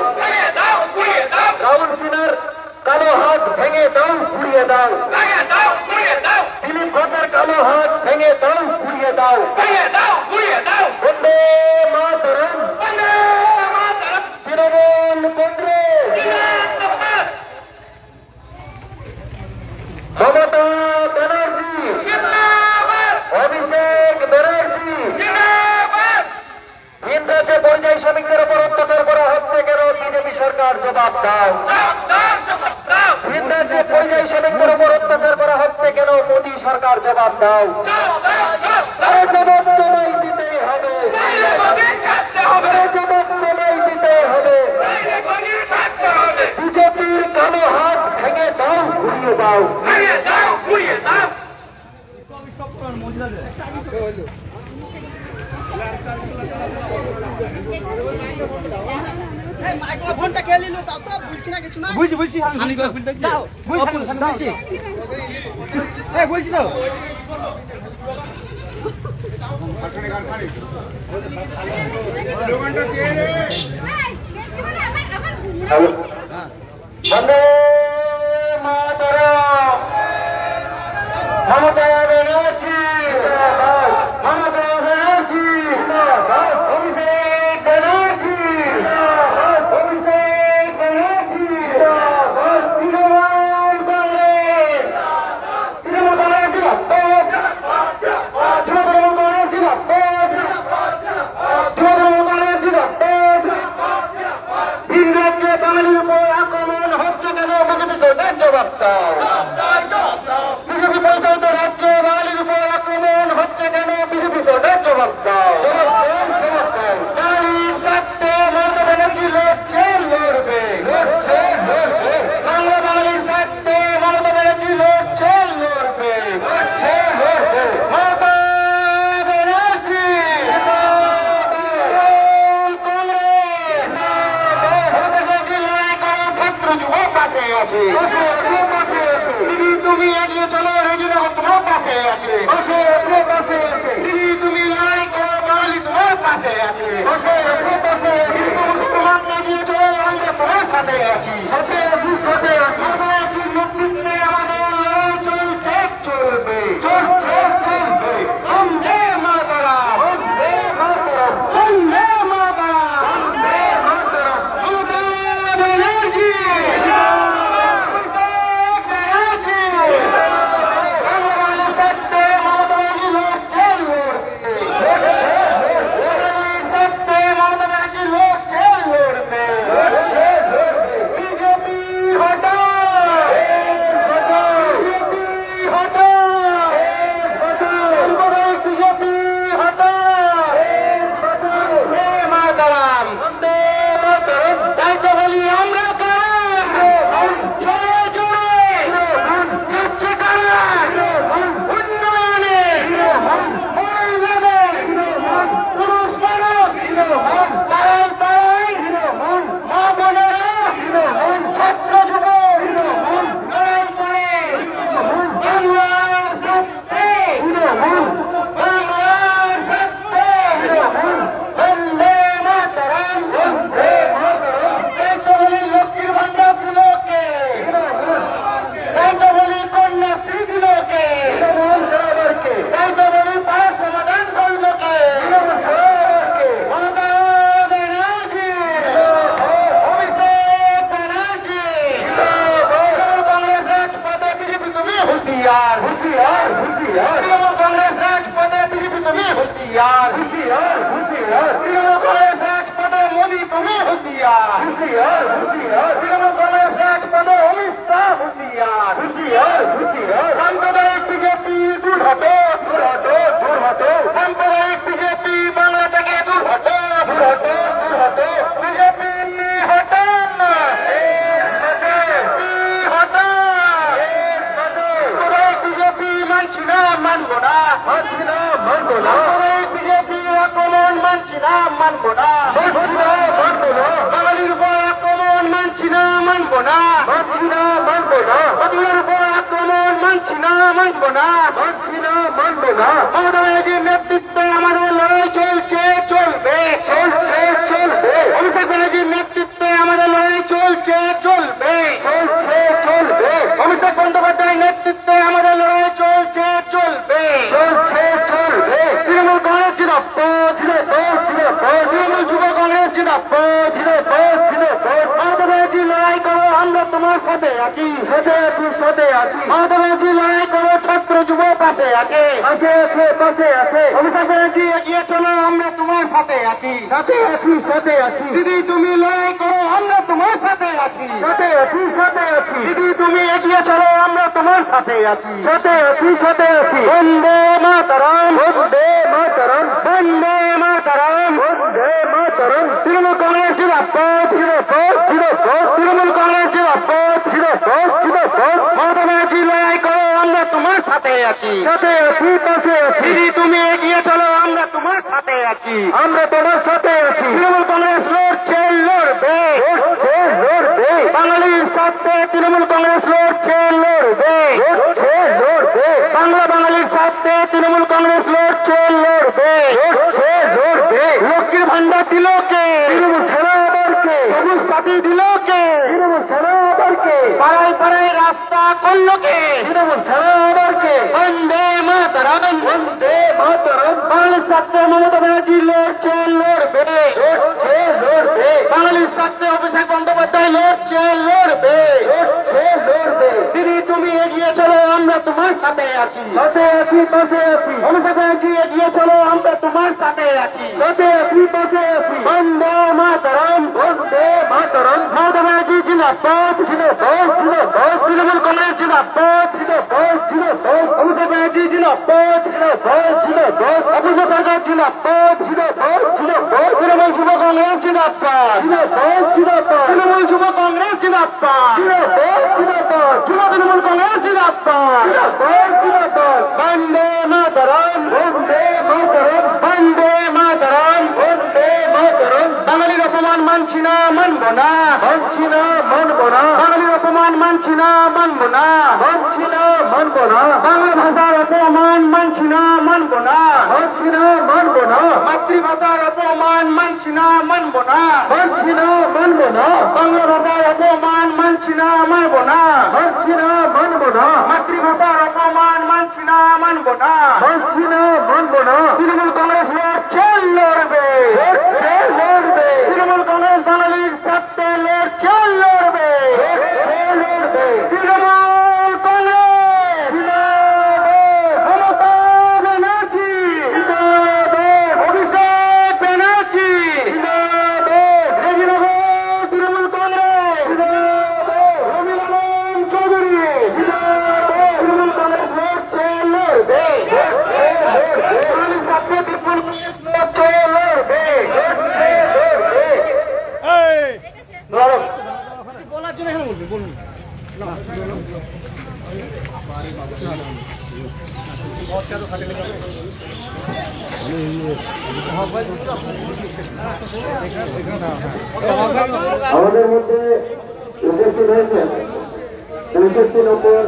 রাহুল সিনহার কালো হাত ভেঙে দাও, ঘুরিয়ে দাও। দিলীপ ঘোষের কালো হাত ভেঙে দাও, ঘুরিয়ে দাও। বন্দে মাতরম, তৃণমূল কংগ্রেস, মমতা ব্যানার্জি, অভিষেক ব্যানার্জি। ভিন রাজ্যে পরিযায়ী শ্রমিকদের উপর অত্যাচার করা হচ্ছে কেন? বিজেপি সরকার জবাব দাও। ভিন রাজ্যে পরিযায়ী শ্রমিকদের উপর অত্যাচার করা হচ্ছে কেন? মোদী সরকার জবাব দাও। জবাব তোমায় দিতেই হবে, জবাব তোমায় দিতেই হবে। বিজেপির কালো হাত ভেঙে দাও, ঘুরিয়ে দাও। ফোনটা খেয়ে নিল, তা তো বলছি না কিছু না। বলছি বলছি তো বন্দে মাতরম, মমতা ব্যানার্জি, মমতা ব্যানার্জি, অভিষেক ব্যানার্জি, অভিষেক ব্যানার্জি। তৃণমূল কংগ্রেস, তৃণমূল কংগ্রেস তুমি এগিয়ে চলো, রেজিনা তোমার পাশে আছে, পাশে আছে, পাশে আছে। দিদি তুমি লড়াই করো, বাঙালি তোমার পাশে আছে, পাশে আছে, পাশে আছে। মুসলমান এগিয়ে চলো, আমরা তোমার সাথে আছি, সাথে আছি, সাথে আছি। আমাদের নেতৃত্বে আমাদের লড়াই চলছে, চলবে, চলছে, চলবে। বন্দে মাতরম, বন্দে মাতরম, বন্দে মাতরম, বন্দে মাতরম। মমতা ব্যানার্জি নেতৃত্বে আমাদের লড়াই চলছে, চলবে, চলছে, চলবে। অভিষেক ব্যানার্জির নেতৃত্বে আমাদের লড়াই চলছে, চলবে, চলছে, চলবে। অভিষেক বন্দ্যোপাধ্যায়ের নেতৃত্বে আমাদের লড়াই চলছে, চলবে, চলছে, চলবে। তৃণমূল কংগ্রেস জিন্দাবাদ, জিন্দাবাদ, জিন্দাবাদ। তৃণমূল যুব কংগ্রেস জিন্দাবাদ, জিন্দাবাদ, জিন্দাবাদ। মমতা ব্যানার্জি লড়াই করো, আমরা তোমার সাথে আছি, সাথে আছি, সাথে আছি। মমতা ব্যানার্জি লড়াই করো, ছাত্র যুব পাশে আছে, পাশে আছে, পাশে আছে। অভিষেক ব্যানার্জি এগিয়ে চলো, আমরা তোমার সাথে আছি, সাথে আছি, সাথে আছি। দিদি তুমি লড়াই করো, আমরা তোমার সাথে আছি, সাথে আছি, সাথে আছি। দিদি তুমি এগিয়ে চলো, আমরা তোমার সাথে আছি, সাথে আছি, সাথে আছি। বন্দে মাতরম, বন্দে মাতরম, বন্দে মাতরম, বন্দে মাতরম। তৃণমূল কংগ্রেস জিন্দাবাদ, জিন্দাবাদ, জিন্দাবাদ। তৃণমূল কংগ্রেস জিন্দাবাদ, জিন্দাবাদ, জিন্দাবাদ। মমতা ব্যানার্জি লড়াই করো, আমরা তোমার সাথে আছি, সাথে আছি, পাশে আছি। দিদি তুমি এগিয়ে চলো, আমরা তোমার সাথে আছি, আমরা তোমার সাথে আছি। তৃণমূল কংগ্রেস লড়ছে, লড়বে, লড়ছে, লড়বে। বাঙালির স্বার্থে তৃণমূল কংগ্রেস লড়ছে, লড়বে, লড়ছে, লড়বে। বাংলা বাঙালির স্বার্থে তৃণমূল কংগ্রেস লড়ছে, লড়বে, লড়ছে, লড়বে। লক্ষ্মীর ভান্ডার দিল কে? তৃণমূল ছাড়া আবার কে? সবুজ সাথী দিল কে? তৃণমূল ছাড়া আবার কে? পাড়ায় পাড়ায় রাস্তা করলো কে? তৃণমূল ছাড়া আবার কে? বন্দে মাতরম, বন্দে মাতরম। বাঙালির স্বার্থে মমতা ব্যানার্জি লড়ছে, লড়বে, লড়ছে, লড়বে। বাঙালির স্বার্থে অভিষেক বন্দ্যোপাধ্যায় লড়ছে, লড়বে, লড়ছে, লড়বে। দিদি তুমি এগিয়ে চলো, আমরা তোমার সাথে আছি, সাথে আছি, পাশে আছি। অভিষেক ব্যানার্জি এগিয়ে চলো, আমরা তোমার সাথে আছি, সাথে আছি, পাশে আছি। বন্দে মাতরম, বন্দে মাতরম। মমতা ব্যানার্জি জিন্দাবাদ, জিন্দাবাদ, জিন্দাবাদ। তৃণমূল কংগ্রেস জিন্দাবাদ, জিন্দাবাদ, জিন্দাবাদ। অভিষেক ব্যানার্জি জিন্দাবাদ, জিন্দাবাদ, জিন্দাবাদ। অপূর্ব সরকার জিন্দাবাদ, জিন্দাবাদ, জিন্দাবাদ। তৃণমূল যুব কংগ্রেস জিন্দাবাদ, জিন্দাবাদ, জিন্দাবাদ। তৃণমূল যুব কংগ্রেস জিন্দাবাদ, জিন্দাবাদ, জিন্দাবাদ। যুব তৃণমূল কংগ্রেস জিন্দাবাদ, জিন্দাবাদ, জিন্দাবাদ। বন্দে মাতরম, বন্দে মাতরম, বন্দে মাতরম, বন্দে মাতরম। বাঙালির অপমান মানছি না, মানব না, মানছি না, মানব না। বাঙালির অপমান মানছি না, মানব না, মানছি না, মানব না, বাংলা ভাষার অপমান মানছি না, মানব না, মানছি না, মানব না, মাতৃভাষার অপমান মানছি না, মানব না, মানছি না, মানব না, বাংলা ভাষার অপমান মানছি না, মানব না, মানছি না, মানব না, মাতৃভাষার অপমান মানছি না, মানব না, মানছি না, মানব না। তৃণমূল কংগ্রেস লড়ছে, লড়বে, লড়বে, তৃণমূল কংগ্রেস বাঙালির স্বার্থে লড়ছে, লড়বে, লড়বে, তৃণমূল কংগ্রেস মমতা ব্যানার্জি, অভিষেক ব্যানার্জি, রেজিনগর তৃণমূল কংগ্রেস, রবিলালন চৌধুরী, তৃণমূল কংগ্রেস লড়ছে, লড়বে, বাঙালির স্বার্থে তৃণমূল কংগ্রেস লড়ছে, লড়বে, লড়বে। বলার জন্য এখানে বলবে, বলুন। আমাদের মধ্যে উপস্থিত হয়েছেন ৬৫ নম্বর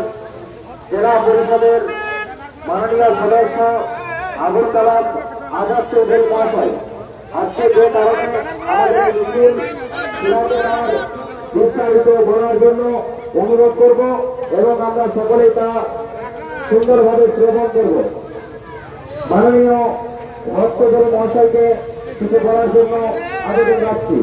জেলা পরিষদের মাননীয় সদস্য আবুল কালাম আজাদ চৌধুরী মহাশয়। আজকে যে কারণে আমাদের মিছিল বিস্তারিত বলার জন্য অনুরোধ করব এবং আমরা সকলেই তা সুন্দরভাবে শ্রবণ করব। মাননীয় ভক্তদের মহাশয়কে কিছু বলার জন্য আবেদন রাখছি।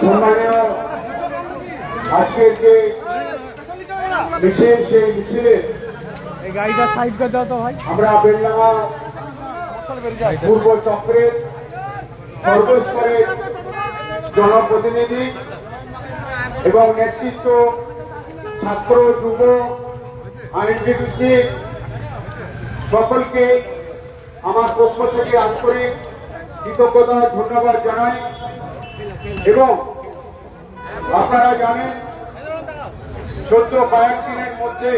সম্মানীয় আজকের যে মিছিল, সেই মিছিলে আমরা বেলডাঙ্গা পূর্ব চক্রের সর্বস্তরের জনপ্রতিনিধি এবং নেতৃত্ব, ছাত্র, যুব, আইনজীবী সকলকে আমার পক্ষ থেকে আন্তরিক কৃতজ্ঞতা, ধন্যবাদ জানাই। এবং আপনারা জানেন সদ্য কয়েকদিনের মধ্যে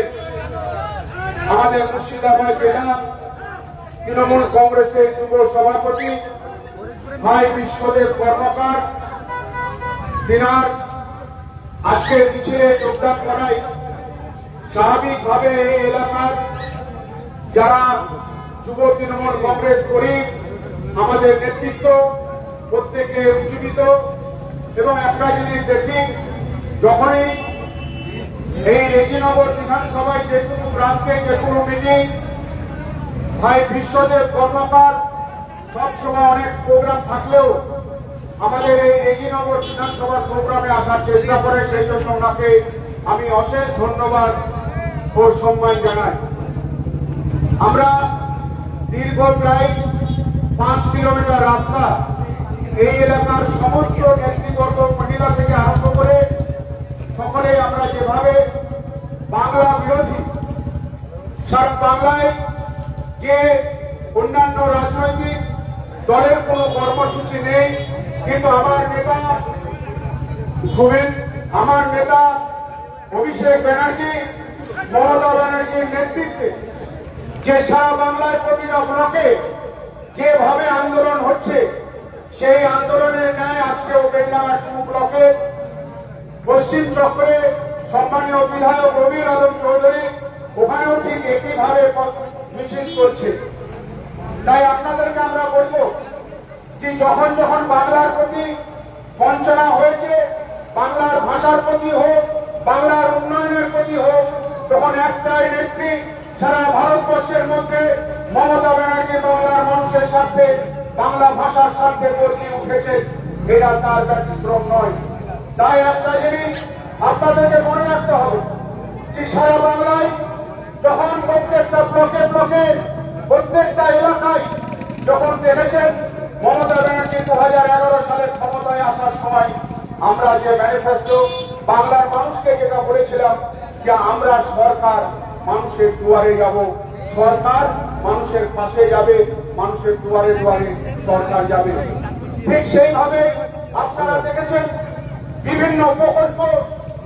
আমাদের মুর্শিদাবাদ জেলা তৃণমূল কংগ্রেসের যুব সভাপতি ভাই বিশ্বদেব কর্মকার তিনার আজকের মিছিলে যোগদান করায় স্বাভাবিকভাবে এই এলাকার যারা যুব তৃণমূল কংগ্রেস করি আমাদের নেতৃত্ব প্রত্যেকে উজ্জীবিত। এবং একটা জিনিস দেখি, যখনই এই রেজিনগর বিধানসভায় যে কোনো প্রান্তে যে কোনো মিটিং, ভাই বিশ্বদেব কর্মকার সবসময় অনেক প্রোগ্রাম থাকলেও আমাদের এই রেজিনগর বিধানসভার প্রোগ্রামে আসার চেষ্টা করে। সেই জন্য ওনাকে আমি অশেষ ধন্যবাদ ও সম্মান জানাই। আমরা দীর্ঘ প্রায় 5 কিলোমিটার রাস্তা এই এলাকার সমস্ত নেতৃবর্গ, মহিলা থেকে আরম্ভ করে সকলে আমরা যেভাবে বাংলা বিরোধী, সারা বাংলায় যে অন্যান্য রাজনৈতিক দলের কোনো কর্মসূচি নেই, কিন্তু আমার নেতা অভিষেক ব্যানার্জি, মমতা ব্যানার্জির নেতৃত্বে যে সারা বাংলায় প্রতিটা ব্লকে যেভাবে আন্দোলন হচ্ছে, সেই আন্দোলনের ন্যায় আজকেও বেলডাঙ্গা 2 ব্লকের পশ্চিম চক্রে সম্মানীয় বিধায়ক রবিলালন চৌধুরী ওখানেও ঠিক একইভাবে মিছিল করছে। তাই আপনাদেরকে আমরা বলবো যে যখন যখন বাংলার প্রতি বঞ্চনা হয়েছে, বাংলার ভাষার প্রতি হোক, বাংলার উন্নয়নের প্রতি হোক, তখন একটাই নেত্রী সারা ভারতবর্ষের মধ্যে মমতা ব্যানার্জি বাংলার মানুষের স্বার্থে, বাংলা ভাষার স্বার্থে গর্জে উঠেছে। এটা তার ব্যতিক্রম নয়। তাই একটা জিনিস আপনাদেরকে মনে রাখতে হবে যে সারা বাংলায় যখন প্রত্যেকটা ব্লকে ব্লকে, প্রত্যেকটা এলাকায় যখন দেখেছেন মমতা ব্যানার্জি 2011 সালে ক্ষমতায় আসার সময় আমরা যে ম্যানিফেস্টো বাংলার মানুষকে যেটা বলেছিলাম যে আমরা সরকার মানুষের দুয়ারে যাব, সরকার মানুষের পাশে যাবে, মানুষের দুয়ারে দুয়ারে সরকার যাবে। ঠিক সেইভাবে আপনারা দেখেছেন বিভিন্ন প্রকল্প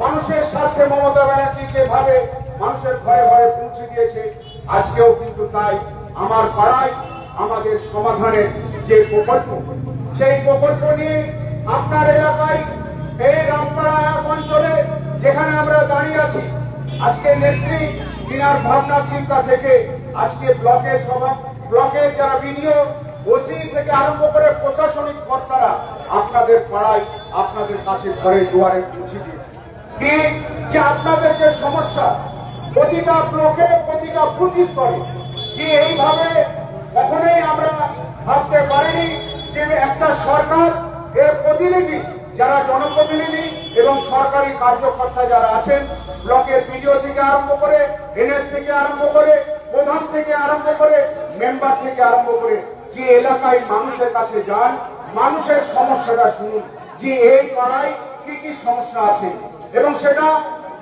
মানুষের স্বার্থে মমতা ব্যানার্জি যেভাবে মানুষের ঘরে ঘরে পৌঁছে দিয়েছে, আজকেও কিন্তু তাই আমার পাড়ায় আমাদের সমাধানের যে প্রকল্প, সেই প্রকল্প নিয়ে আপনার এলাকায় এই রামপাড়া অঞ্চলে যেখানে আমরা দাঁড়িয়ে আছি, আজকে নেত্রী তিনার ভাবনা চিন্তা থেকে আজকে ব্লকের যারা বিনিয়োগ ওসি থেকে আরম্ভ করে প্রশাসনিক কর্তারা আপনাদের পাড়ায় আপনাদের কাছে ঘরে দুয়ারে পৌঁছে দিয়েছে কি যে আপনাদের যে সমস্যা প্রতিটা ব্লকে প্রতিটা বুথ স্তরে কি এইভাবে কখনোই আমরা ভাবতে পারিনি যে একটা সরকার এর প্রতিনিধি যারা জনপ্রতিনিধি এবং সরকারি কার্যকর্তা যারা আছেন, ব্লকের বিডিও থেকে আরম্ভ করে এনএস থেকে আরম্ভ করে প্রধান থেকে আরম্ভ করে মেম্বার থেকে আরম্ভ করে যে এলাকায় মানুষের কাছে যান, মানুষের সমস্যাটা শুনুন যে এই পাড়ায় কি কি সমস্যা আছে। এবং সেটা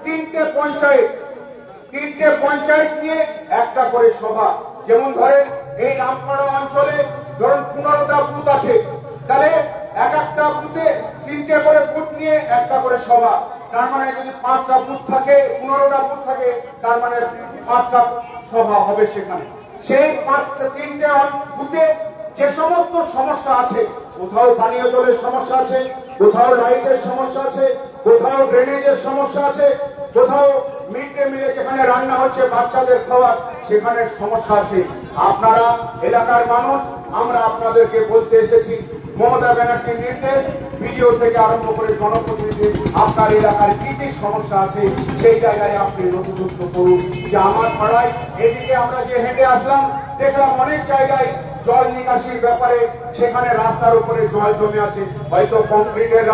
তিনটে পঞ্চায়েত নিয়ে একটা করে সভা। যেমন ধরেন এই রামপাড়া অঞ্চলে ধরুন 15টা বুথ আছে, তাহলে এক একটা বুথে 3টে করে বুথ নিয়ে একটা করে সভা। তার মানে যদি 5টা বুথ থাকে, 15টা বুথ থাকে, তার মানে 5টা সভা হবে সেখানে। সেই 3টে বুথে যে সমস্ত সমস্যা আছে, কোথাও পানীয় জলের সমস্যা আছে, কোথাও লাইটের সমস্যা আছে, কোথাও ড্রেনেজের সমস্যা আছে, কোথাও মিড ডে মিলে যেখানে রান্না হচ্ছে বাচ্চাদের খাওয়ার সেখানে সমস্যা আছে। আপনারা এলাকার মানুষ, আমরা আপনাদেরকে বলতে এসেছি মমতা ব্যানার্জির নির্দেশ ভিডিও থেকে আরম্ভ করে জনপ্রতিনিধি আপনার এলাকার কি কি সমস্যা আছে সেই জায়গায় আপনি নথিভুক্ত করুন। যে আমার পাড়ায় এদিকে আমরা যে হেঁটে আসলাম দেখলাম অনেক জায়গায় জল নিকাশির ব্যাপারে সেখানে রাস্তার উপরে জল জমে আছে, হয়তো কংক্রিটের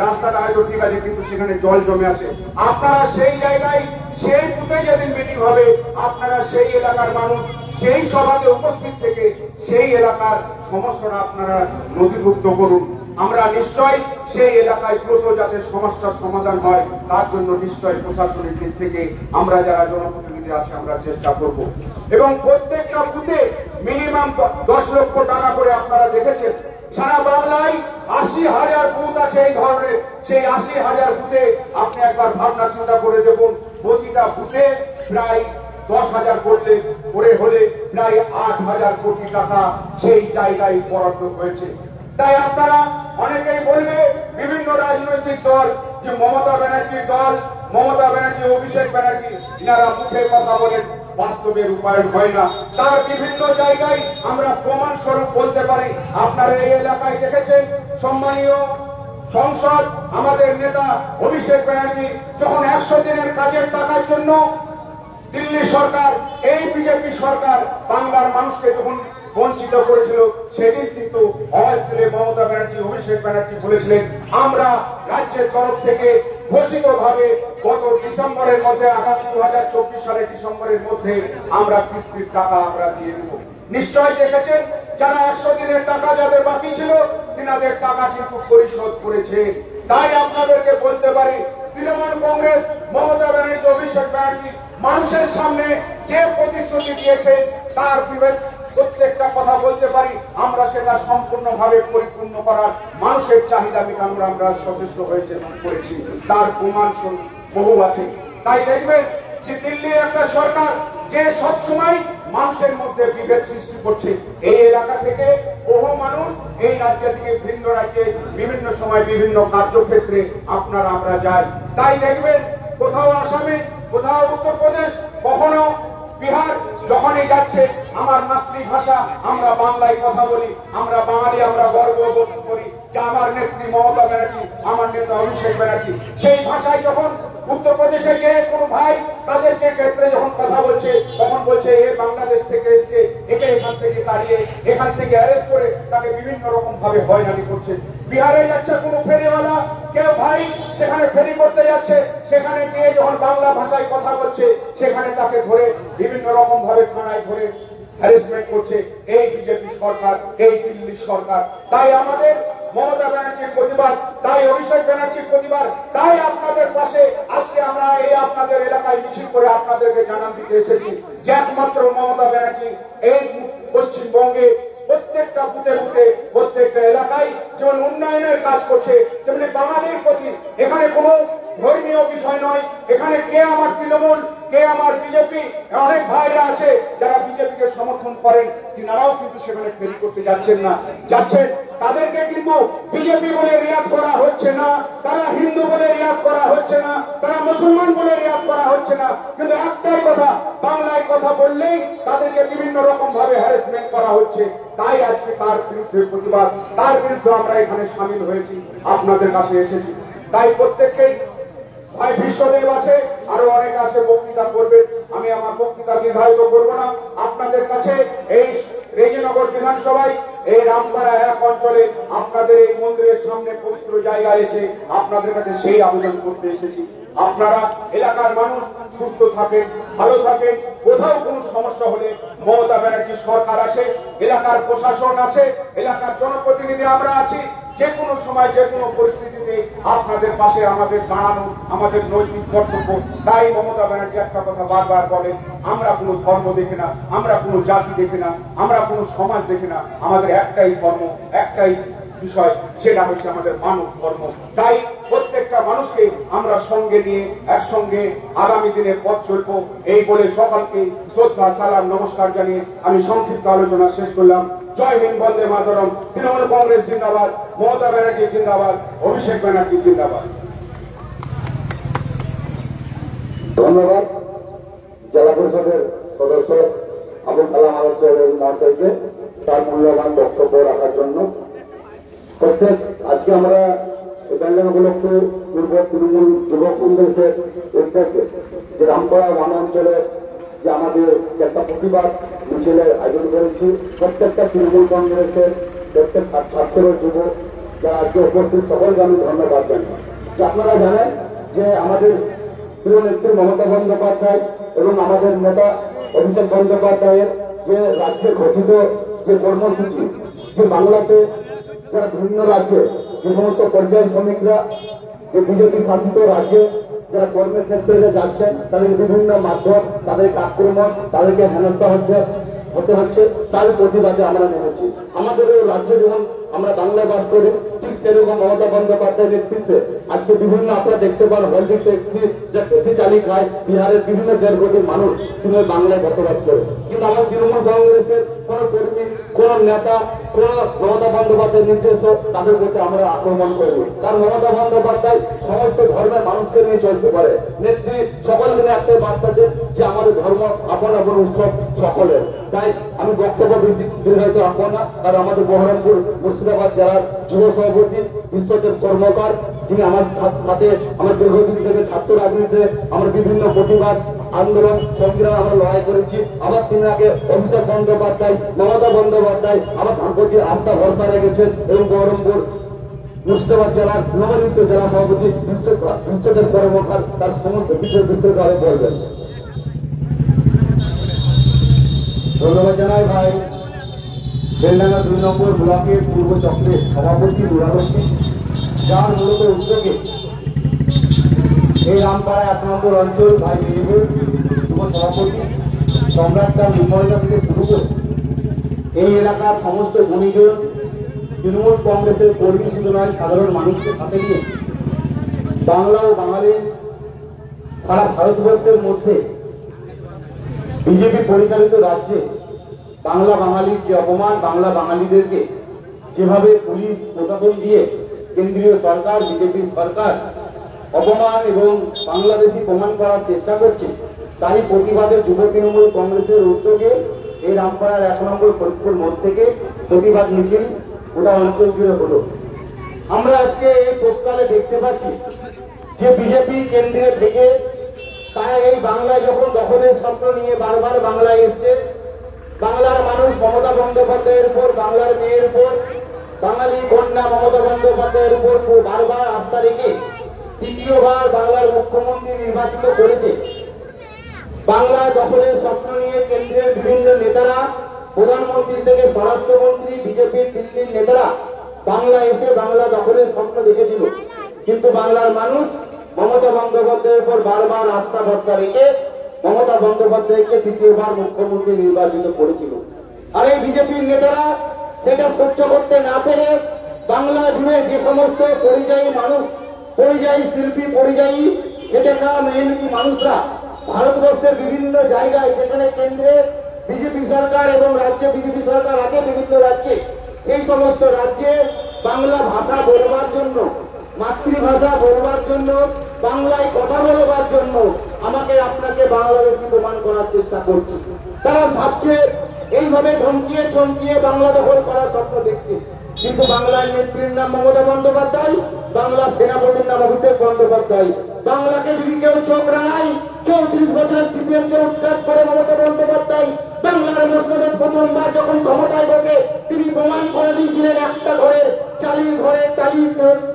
রাস্তাটা হয়তো ঠিক আছে কিন্তু সেখানে জল জমে আছে। আপনারা সেই জায়গায় সেই বুথে যেদিন মিটিং হবে আপনারা সেই এলাকার মানুষ সেই সভাতে উপস্থিত থেকে সেই এলাকার সমস্যাটা আপনারা নথিভুক্ত করুন। আমরা নিশ্চয় সেই এলাকায় দ্রুত যাতে সমস্যার সমাধান হয় তার জন্য নিশ্চয় প্রশাসনের দিক থেকে আমরা যারা জনপ্রতিনিধি আছে আমরা চেষ্টা করব। এবং প্রত্যেকটা বুথে মিনিমাম 10 লক্ষ টাকা করে আপনারা দেখেছেন সারা বাংলায় 80,000 বুথ আছে এই ধরনের। সেই 80,000 বুথে আপনি একবার ভাবনা চিন্তা করে দেখুন, প্রতিটা বুথে প্রায় 10,000 করে হলে প্রায় 8,000 কোটি টাকা সেই জায়গায় বরাদ্দ হয়েছে। তাই আপনারা অনেকেই বলবে বিভিন্ন রাজনৈতিক দল যে মমতা ব্যানার্জির দল, মমতা ব্যানার্জি, অভিষেক ব্যানার্জি, এনারা মুখে কথা বলেন, বাস্তবে রূপায়ণ হয় না। তার বিভিন্ন জায়গায় আমরা প্রমাণ স্বরূপ বলতে পারি। আপনারা এই এলাকায় দেখেছেন সম্মানীয় সংসদ আমাদের নেতা অভিষেক ব্যানার্জি যখন 100 দিনের কাজের টাকার জন্য দিল্লি সরকার, এই বিজেপি সরকার বাংলার মানুষকে যখন বঞ্চিত করেছিল সেদিন কিন্তু আওয়াজ তুলে মমতা ব্যানার্জি, অভিষেক ব্যানার্জি বলেছিলেন আমরা রাজ্যের তরফ থেকে ঘোষিতভাবে গত ডিসেম্বরের মধ্যে, আগামী 2024 সালের ডিসেম্বরের মধ্যে আমরা কিস্তির টাকা আমরা দিয়ে দেব। নিশ্চয় দেখেছেন যারা 100 দিনের টাকা যাদের বাকি ছিল তিনাদের টাকা কিন্তু পরিশোধ করেছে। তাই আপনাদেরকে বলতে পারি তৃণমূল কংগ্রেস, মমতা ব্যানার্জি, অভিষেক ব্যানার্জি মানুষের সামনে যে প্রতিশ্রুতি দিয়েছে তার প্রত্যেকটা কথা বলতে পারি আমরা সেটা সম্পূর্ণভাবে পরিপূর্ণ করার মানুষের চাহিদা মেটানোর আমরা সচেষ্ট হয়েছে এবং করেছি। তার প্রমাণ বহু আছে। তাই দেখবেন যে দিল্লির একটা সরকার যে সবসময় মানুষের মধ্যে বিভেদ সৃষ্টি করছে, এই এলাকা থেকে বহু মানুষ এই রাজ্য থেকে ভিন্ন রাজ্যে বিভিন্ন সময় বিভিন্ন কার্যক্ষেত্রে আপনারা আমরা যাই। তাই দেখবেন কোথাও আসামে, কোথাও উত্তরপ্রদেশ, কখনো বিহার যখনই যাচ্ছে আমার মাতৃভাষা আমরা বাংলায় কথা বলি, আমরা বাঙালি, আমরা গর্ব বোধ করি যে আমার নেত্রী মমতা ব্যানার্জি, আমার নেতা অভিষেক ব্যানার্জি সেই ভাষায় যখন উত্তরপ্রদেশে গিয়ে কোন ভাই তাদের যে ক্ষেত্রে যখন কথা বলছে তখন বলছে এ বাংলাদেশ থেকে এসছে, একে এখান থেকে তাড়িয়ে এখান থেকে অ্যারেস্ট করে তাকে বিভিন্ন রকম ভাবে হয়রানি করছে। বিহারে যাচ্ছে কোনো ফেরিওয়ালা, কেউ ভাই সেখানে ফেরি করতে যাচ্ছে, সেখানে গিয়ে যখন বাংলা ভাষায় কথা বলছে সেখানে তাকে ধরে বিভিন্ন রকম ভাবে থানায় ধরে হ্যারাসমেন্ট করছে এই বিজেপি সরকার, এই দিল্লি সরকার। তাই আমাদের মমতা ব্যানার্জির প্রতিবাদ, তাই অভিষেক ব্যানার্জির প্রতিবাদ, তাই আপনাদের পাশে আজকে আমরা এই আপনাদের এলাকায় মিছিল করে আপনাদেরকে জানান দিতে এসেছি যে একমাত্র মমতা ব্যানার্জি এই পশ্চিমবঙ্গে প্রত্যেকটা বুথে বুথে প্রত্যেকটা এলাকায় যেমন উন্নয়নের কাজ করছে তেমনি বাঙালির প্রতি এখানে কোনো ধর্মীয় বিষয় নয়, এখানে কে আমার তৃণমূল, কে আমার বিজেপি, অনেক ভাইরা আছে যারা বিজেপিকে সমর্থন করেন, তিনারাও কিন্তু সেখানে ফেরি করতে যাচ্ছেন না, যাচ্ছেন। তাদেরকে কিন্তু বিজেপি বলে রিয়াদ করা হচ্ছে না, তারা হিন্দু বলে রিয়াদ করা হচ্ছে না, তারা মুসলমান বলে রিয়াদ করা হচ্ছে না। কিন্তু একটাই কথা, বাংলায় কথা বললেই তাদেরকে বিভিন্ন রকম ভাবে হ্যারাসমেন্ট করা হচ্ছে। তাই আজকে তার বিরুদ্ধে প্রতিবাদ, তার বিরুদ্ধে আমরা এখানে সামিল হয়েছি, আপনাদের কাছে এসেছি। তাই প্রত্যেককেই, ভাই বিশ্বদেব আছে, আরো অনেক আছে বক্তৃতা করবে, আমি আমার বক্তৃতা দীর্ঘায়িত করবো না। আপনাদের কাছে এই রেজিনগর বিধানসভায় এই রামপাড়া 1 অঞ্চলে আপনাদের এই মন্দিরের সামনে পবিত্র জায়গায় এসে আপনাদের কাছে সেই আবেদন করতে এসেছি। আপনারা এলাকার মানুষ সুস্থ থাকেন, ভালো থাকেন। কোথাও কোনো সমস্যা হলে মমতা ব্যানার্জির সরকার আছে, এলাকার প্রশাসন আছে, এলাকার জনপ্রতিনিধি আমরা আছি। যে কোনো সময় যে কোনো পরিস্থিতিতে আপনাদের পাশে আমাদের দাঁড়ানো আমাদের নৈতিক কর্তব্য। তাই মমতা ব্যানার্জি একটা কথা বারবার বলেন, আমরা কোনো ধর্ম দেখি না, আমরা কোনো জাতি দেখি না, আমরা কোনো সমাজ দেখি না, আমাদের একটাই ধর্ম, একটাই বিষয়, সেটা হচ্ছে আমাদের মানব ধর্ম। তাই প্রত্যেকটা মানুষকে আমরা সঙ্গে নিয়ে একসঙ্গে আগামী দিনে পথ চলবো, এই বলে সকলকে শ্রদ্ধা, সালাম, নমস্কার জানিয়ে আমি সংক্ষিপ্ত আলোচনা শেষ করলাম। জয় হিন্দ, বন্দে মাতরম। তৃণমূল কংগ্রেস জিন্দাবাদ, মমতা ব্যানার্জি জিন্দাবাদ, অভিষেক ব্যানার্জি জিন্দাবাদ। ধন্যবাদ জেলা পরিষদের সদস্য আবুল কালাম আলোচক মহাশয়কে তার মূল্যবান বক্তব্য রাখার জন্য। প্রত্যেক আজকে আমরা ব্যাঙ্গালোর উপলক্ষে পূর্ব তৃণমূল যুবক কংগ্রেসের উদ্যোগে যে রামপাড়া গ্রাম অঞ্চলে যে আমাদের একটা প্রতিবাদ মিছিলের আয়োজন করেছি, প্রত্যেকটা তৃণমূল কংগ্রেসের প্রত্যেক ছাত্র যুবক যারা আজকে উপস্থিত সকলকে আমি ধন্যবাদ জানাই। যে আপনারা জানেন যে আমাদের প্রিয় নেত্রী মমতা বন্দ্যোপাধ্যায় এবং আমাদের নেতা অভিষেক বন্দ্যোপাধ্যায়ের যে রাজ্যে ঘোষিত যে কর্মসূচি, যে বাংলাতে যারা বিভিন্ন রাজ্যে যে সমস্ত পর্যায় শ্রমিকরা যে বিজেপি শাসিত রাজ্যে যারা কর্মের ক্ষেত্রে যাচ্ছেন, তাদের বিভিন্ন মাধ্যম, তাদেরকে আক্রমণ, তাদেরকে হেনস্থা হতে হচ্ছে, তার প্রতিবাদে আমরা নেমেছি। আমাদের এই রাজ্যে যেমন আমরা বাংলায় বাস করি, ঠিক সেরকম মমতা বন্দ্যোপাধ্যায়ের নেতৃত্বে আজকে বিভিন্ন আপনারা দেখতে পান হলদি ট্যাক্সি যা ট্যাক্সি চালিয়ে খায়, বিহারের বিভিন্ন 1.5 কোটি মানুষ তিনি বাংলায় বসবাস করে। কিন্তু আমার তৃণমূল কংগ্রেসের কোন কর্মী, কোন নেতা, কোন মমতা বন্দ্যোপাধ্যায়ের নির্দেশ তাদের প্রতি আমরা আক্রমণ করব। কারণ মমতা বন্দ্যোপাধ্যায় সমস্ত ধর্মের মানুষকে নিয়ে চলতে পারে। নেত্রী সকল দিনে একটাই বার্তা দেন যে আমাদের ধর্ম আপন আপন উৎসব সকলের। তাই আমি বক্তব্য দীর্ঘায়িত রাখবো না, কারণ আমাদের বহরমপুর মুর্শিদাবাদ জেলার যুব সভাপতি বিশ্বদেব কর্মকার, যিনি আমার সাথে আমার দীর্ঘদিন থেকে ছাত্র রাজনীতিতে আমরা বিভিন্ন প্রতিবাদ আন্দোলন সংগ্রাম আমরা লড়াই করেছি। আবার তিনি আগে অভিষেক বন্দ্যোপাধ্যায়, মমতা বন্দ্যোপাধ্যায় আমার প্রতি আস্থা ভরসা রেখেছেন এবং বহরমপুর মুর্শিদাবাদ জেলার নবনিযুক্ত জেলা সভাপতি বিশ্বদেব কর্মকার তার সমস্ত বিষয় বিস্তারিতভাবে বলবেন। ধন্যবাদ জানাই ভাই বেলডাঙ্গা 2 নম্বর ব্লকের পূর্ব চক্রের সভাপতি নুরাল সিং, যার মূলত উদ্যোগে এই রামপাড়া 1 নম্বর অঞ্চল ভাই মেরিপুর যুব সভাপতি সম্রাট চাঁদ মুখোপাধ্যায় থেকে শুরু করে এই এলাকার সমস্ত গুণীজন তৃণমূল কংগ্রেসের কর্মী শুধু নয়, সাধারণ মানুষকে সাথে নিয়ে বাংলা ও বাঙালি সারা ভারতবর্ষের মধ্যে বিজেপি পরিচালিত রাজ্যে বাংলা বাঙালির যে অপমান, বাংলা বাঙালিদেরকে যেভাবে পুলিশ প্রশাসন দিয়ে কেন্দ্রীয় সরকার, বিজেপির সরকার অপমান এবং বাংলাদেশি প্রমাণ করার চেষ্টা করছে, তারই প্রতিবাদে যুব তৃণমূল কংগ্রেসের উদ্যোগে এই রামপাড়ার 1 নম্বর ফরিদপুর মোড় থেকে প্রতিবাদ মিছিল গোটা অঞ্চল জুড়ে হলো। আমরা আজকে এই প্রকালে দেখতে পাচ্ছি যে বিজেপি কেন্দ্রে থেকে তারা এই বাংলায় যখন দখলের স্বপ্ন নিয়ে বারবার বাংলায় এসছে, বাংলার মানুষ মমতা বন্দ্যোপাধ্যায়ের উপর, বাংলার মেয়ের উপর, বাঙালি কন্যা মমতা বন্দ্যোপাধ্যায়ের উপর বারবার আস্থা রেখে দ্বিতীয়বার বাংলার মুখ্যমন্ত্রী নির্বাচিত করেছে। বাংলা দখলের স্বপ্ন নিয়ে কেন্দ্রের বিভিন্ন নেতারা, প্রধানমন্ত্রী থেকে স্বরাষ্ট্রমন্ত্রী, বিজেপির দিল্লির নেতারা বাংলা এসে বাংলা দখলের স্বপ্ন দেখেছিল। কিন্তু বাংলার মানুষ মমতা বন্দ্যোপাধ্যায়ের উপর বারবার আস্থা ভরসা রেখে মমতা বন্দ্যোপাধ্যায়কে তৃতীয়বার মুখ্যমন্ত্রী নির্বাচিত করেছিল। আর এই বিজেপির নেতারা সেটা সহ্য করতে না পেরে বাংলা জুড়ে যে সমস্ত পরিযায়ী মানুষ, পরিযায়ী শিল্পী, পরিযায়ী খেটে খাওয়া মেহনতি মানুষরা ভারতবর্ষের বিভিন্ন জায়গায় যেখানে কেন্দ্রে বিজেপি সরকার এবং রাজ্যে বিজেপি সরকার আছে, বিভিন্ন রাজ্যে, এই সমস্ত রাজ্যে বাংলা ভাষা বলবার জন্য, মাতৃভাষা বলবার জন্য, বাংলায় কথা বলবার জন্য আমাকে আপনাকে বাংলাদেশি প্রমাণ করার চেষ্টা করছে। তারা ভাবছে এইভাবে ধমকিয়ে চমকিয়ে বাংলা দখল করার স্বপ্ন দেখছে। কিন্তু বাংলার নেত্রীর নাম মমতা বন্দ্যোপাধ্যায়, বাংলার সেনাপতির নাম অভিষেক বন্দ্যোপাধ্যায়। বাংলাকে যদি কেউ চোখ রাঙায়, 34 বছরের সিপিএমকে উৎখাত করে মমতা বন্দ্যোপাধ্যায় বাংলার মসনদের প্রথমবার যখন ক্ষমতায় বসে তিনি প্রমাণ করে দিয়েছিলেন একটা ঘরের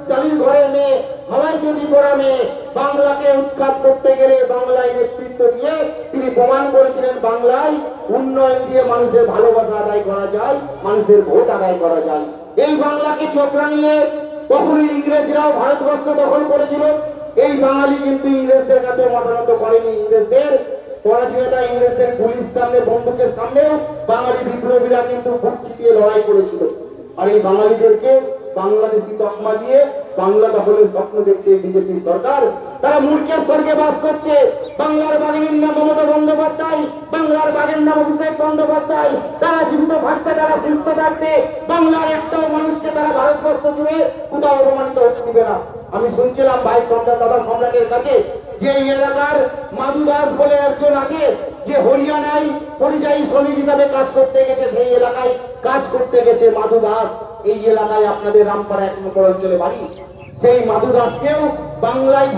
চালির ঘরের মেয়ে, হাওয়াই যদি পড়া মেয়ে, বাংলাকে উৎখাত করতে গেলে বাংলায় নেতৃত্ব দিয়ে তিনি প্রমাণ করেছিলেন বাংলায় উন্নয়ন দিয়ে মানুষের ভালোবাসা আদায় করা যায়, মানুষের ভোট আদায় করা যায়। এই বাংলাকে চোখ রাঙিয়ে কখনোই ইংরেজরাও ভারতবর্ষ দখল করেছিল। এই বাঙালি কিন্তু ইংরেজদের কাছে মাথা করেনি। ইংরেজদের পরাজয়তা, ইংরেজদের গুলির সামনে, বন্দুকের সামনেও বাঙালি বিপ্লবীরা কিন্তু বুক চিতিয়ে লড়াই করেছিল। আর এই বাঙালিদেরকে বাংলাদেশি তকমা দিয়ে বাংলা দখলের স্বপ্ন দেখছে বিজেপি সরকার। তারা মূর্খের স্বর্গে বাস করছে। বাংলার বাঙালির নাম মমতা বন্দ্যোপাধ্যায়, বাংলার বাঘের নাম অভিষেক বন্দ্যোপাধ্যায়। তারা জীবিত থাকতে, তারা সুস্থ থাকতে বাংলার একটাও মানুষকে তারা ভারতবর্ষ জুড়ে কোথাও অপমানিত হতে দিবে না। আমি শুনছিলাম ভাই সম্রাট, দাদা সম্রাটের কাছে যে এই এলাকার মাধু দাস বলে একজন আছে, যে হরিয়ানায় পরিযায়ী শ্রমিক হিসাবে কাজ করতে গেছে, সেই এলাকায় কাজ করতে গেছে মাধু দাস। এই এলাকায় আপনাদের রামপাড়া 1 নম্বর অঞ্চলে বাড়ি। সেই মাধু দাসকেও বাংলায়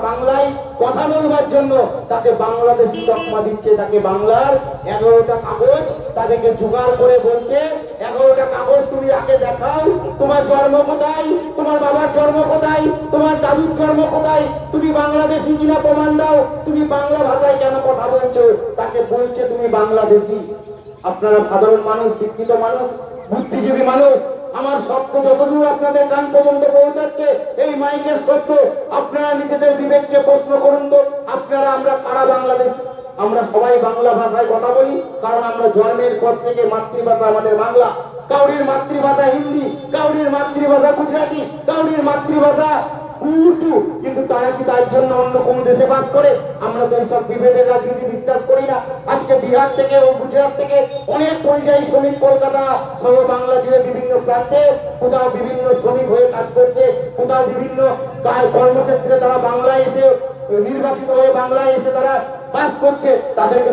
বাংলায় কথা বলবার জন্য তাকে বাংলাদেশি তকমা দিচ্ছে। তাকে বাংলার 11টা কাগজ তাদেরকে জোগাড় করে বলছে, 11টা কাগজ তুমি আগে দেখাও, তোমার জন্ম কোথায়, তোমার বাবার জন্ম কোথায়, তোমার দাদুর জন্ম কোথায়, তুমি বাংলাদেশি কিনা প্রমাণ দাও, তুমি বাংলা ভাষায় কেন কথা বলছো। তাকে বলছে তুমি বাংলাদেশি। আপনারা সাধারণ মানুষ, শিক্ষিত মানুষ, বুদ্ধিজীবী মানুষ, আমার সত্য যতদূর আপনাদের কান পর্যন্ত পৌঁছাচ্ছে, এই মাইকের সত্য আপনারা নিজেদের বিবেককে প্রশ্ন করুন তো, আপনারা আমরা কারা বাংলাদেশ? আমরা সবাই বাংলা ভাষায় কথা বলি, কারণ আমরা জন্মের পর থেকে মাতৃভাষা আমাদের বাংলা। কাউরির মাতৃভাষা হিন্দি, কাউরির মাতৃভাষা গুজরাটি, কাউরির মাতৃভাষা উর্দু, কিন্তু তারা কি তার জন্য অন্য কোন দেশে বাস করে? আমরা তো এইসব বিভেদের রাজনীতি বিশ্বাস করি না। আজকে বিহার থেকে ও গুজরাট থেকে অনেক পরিযায়ী শ্রমিক কলকাতা সহ বাংলা জুড়ে বিভিন্ন প্রান্তে কোথাও বিভিন্ন শ্রমিক হয়ে কাজ করছে, কোথাও বিভিন্ন কর্মক্ষেত্রে তারা বাংলায় এসে নির্বাচিত হয়ে বাংলায় এসে তারা কাজ করছে। তাদেরকে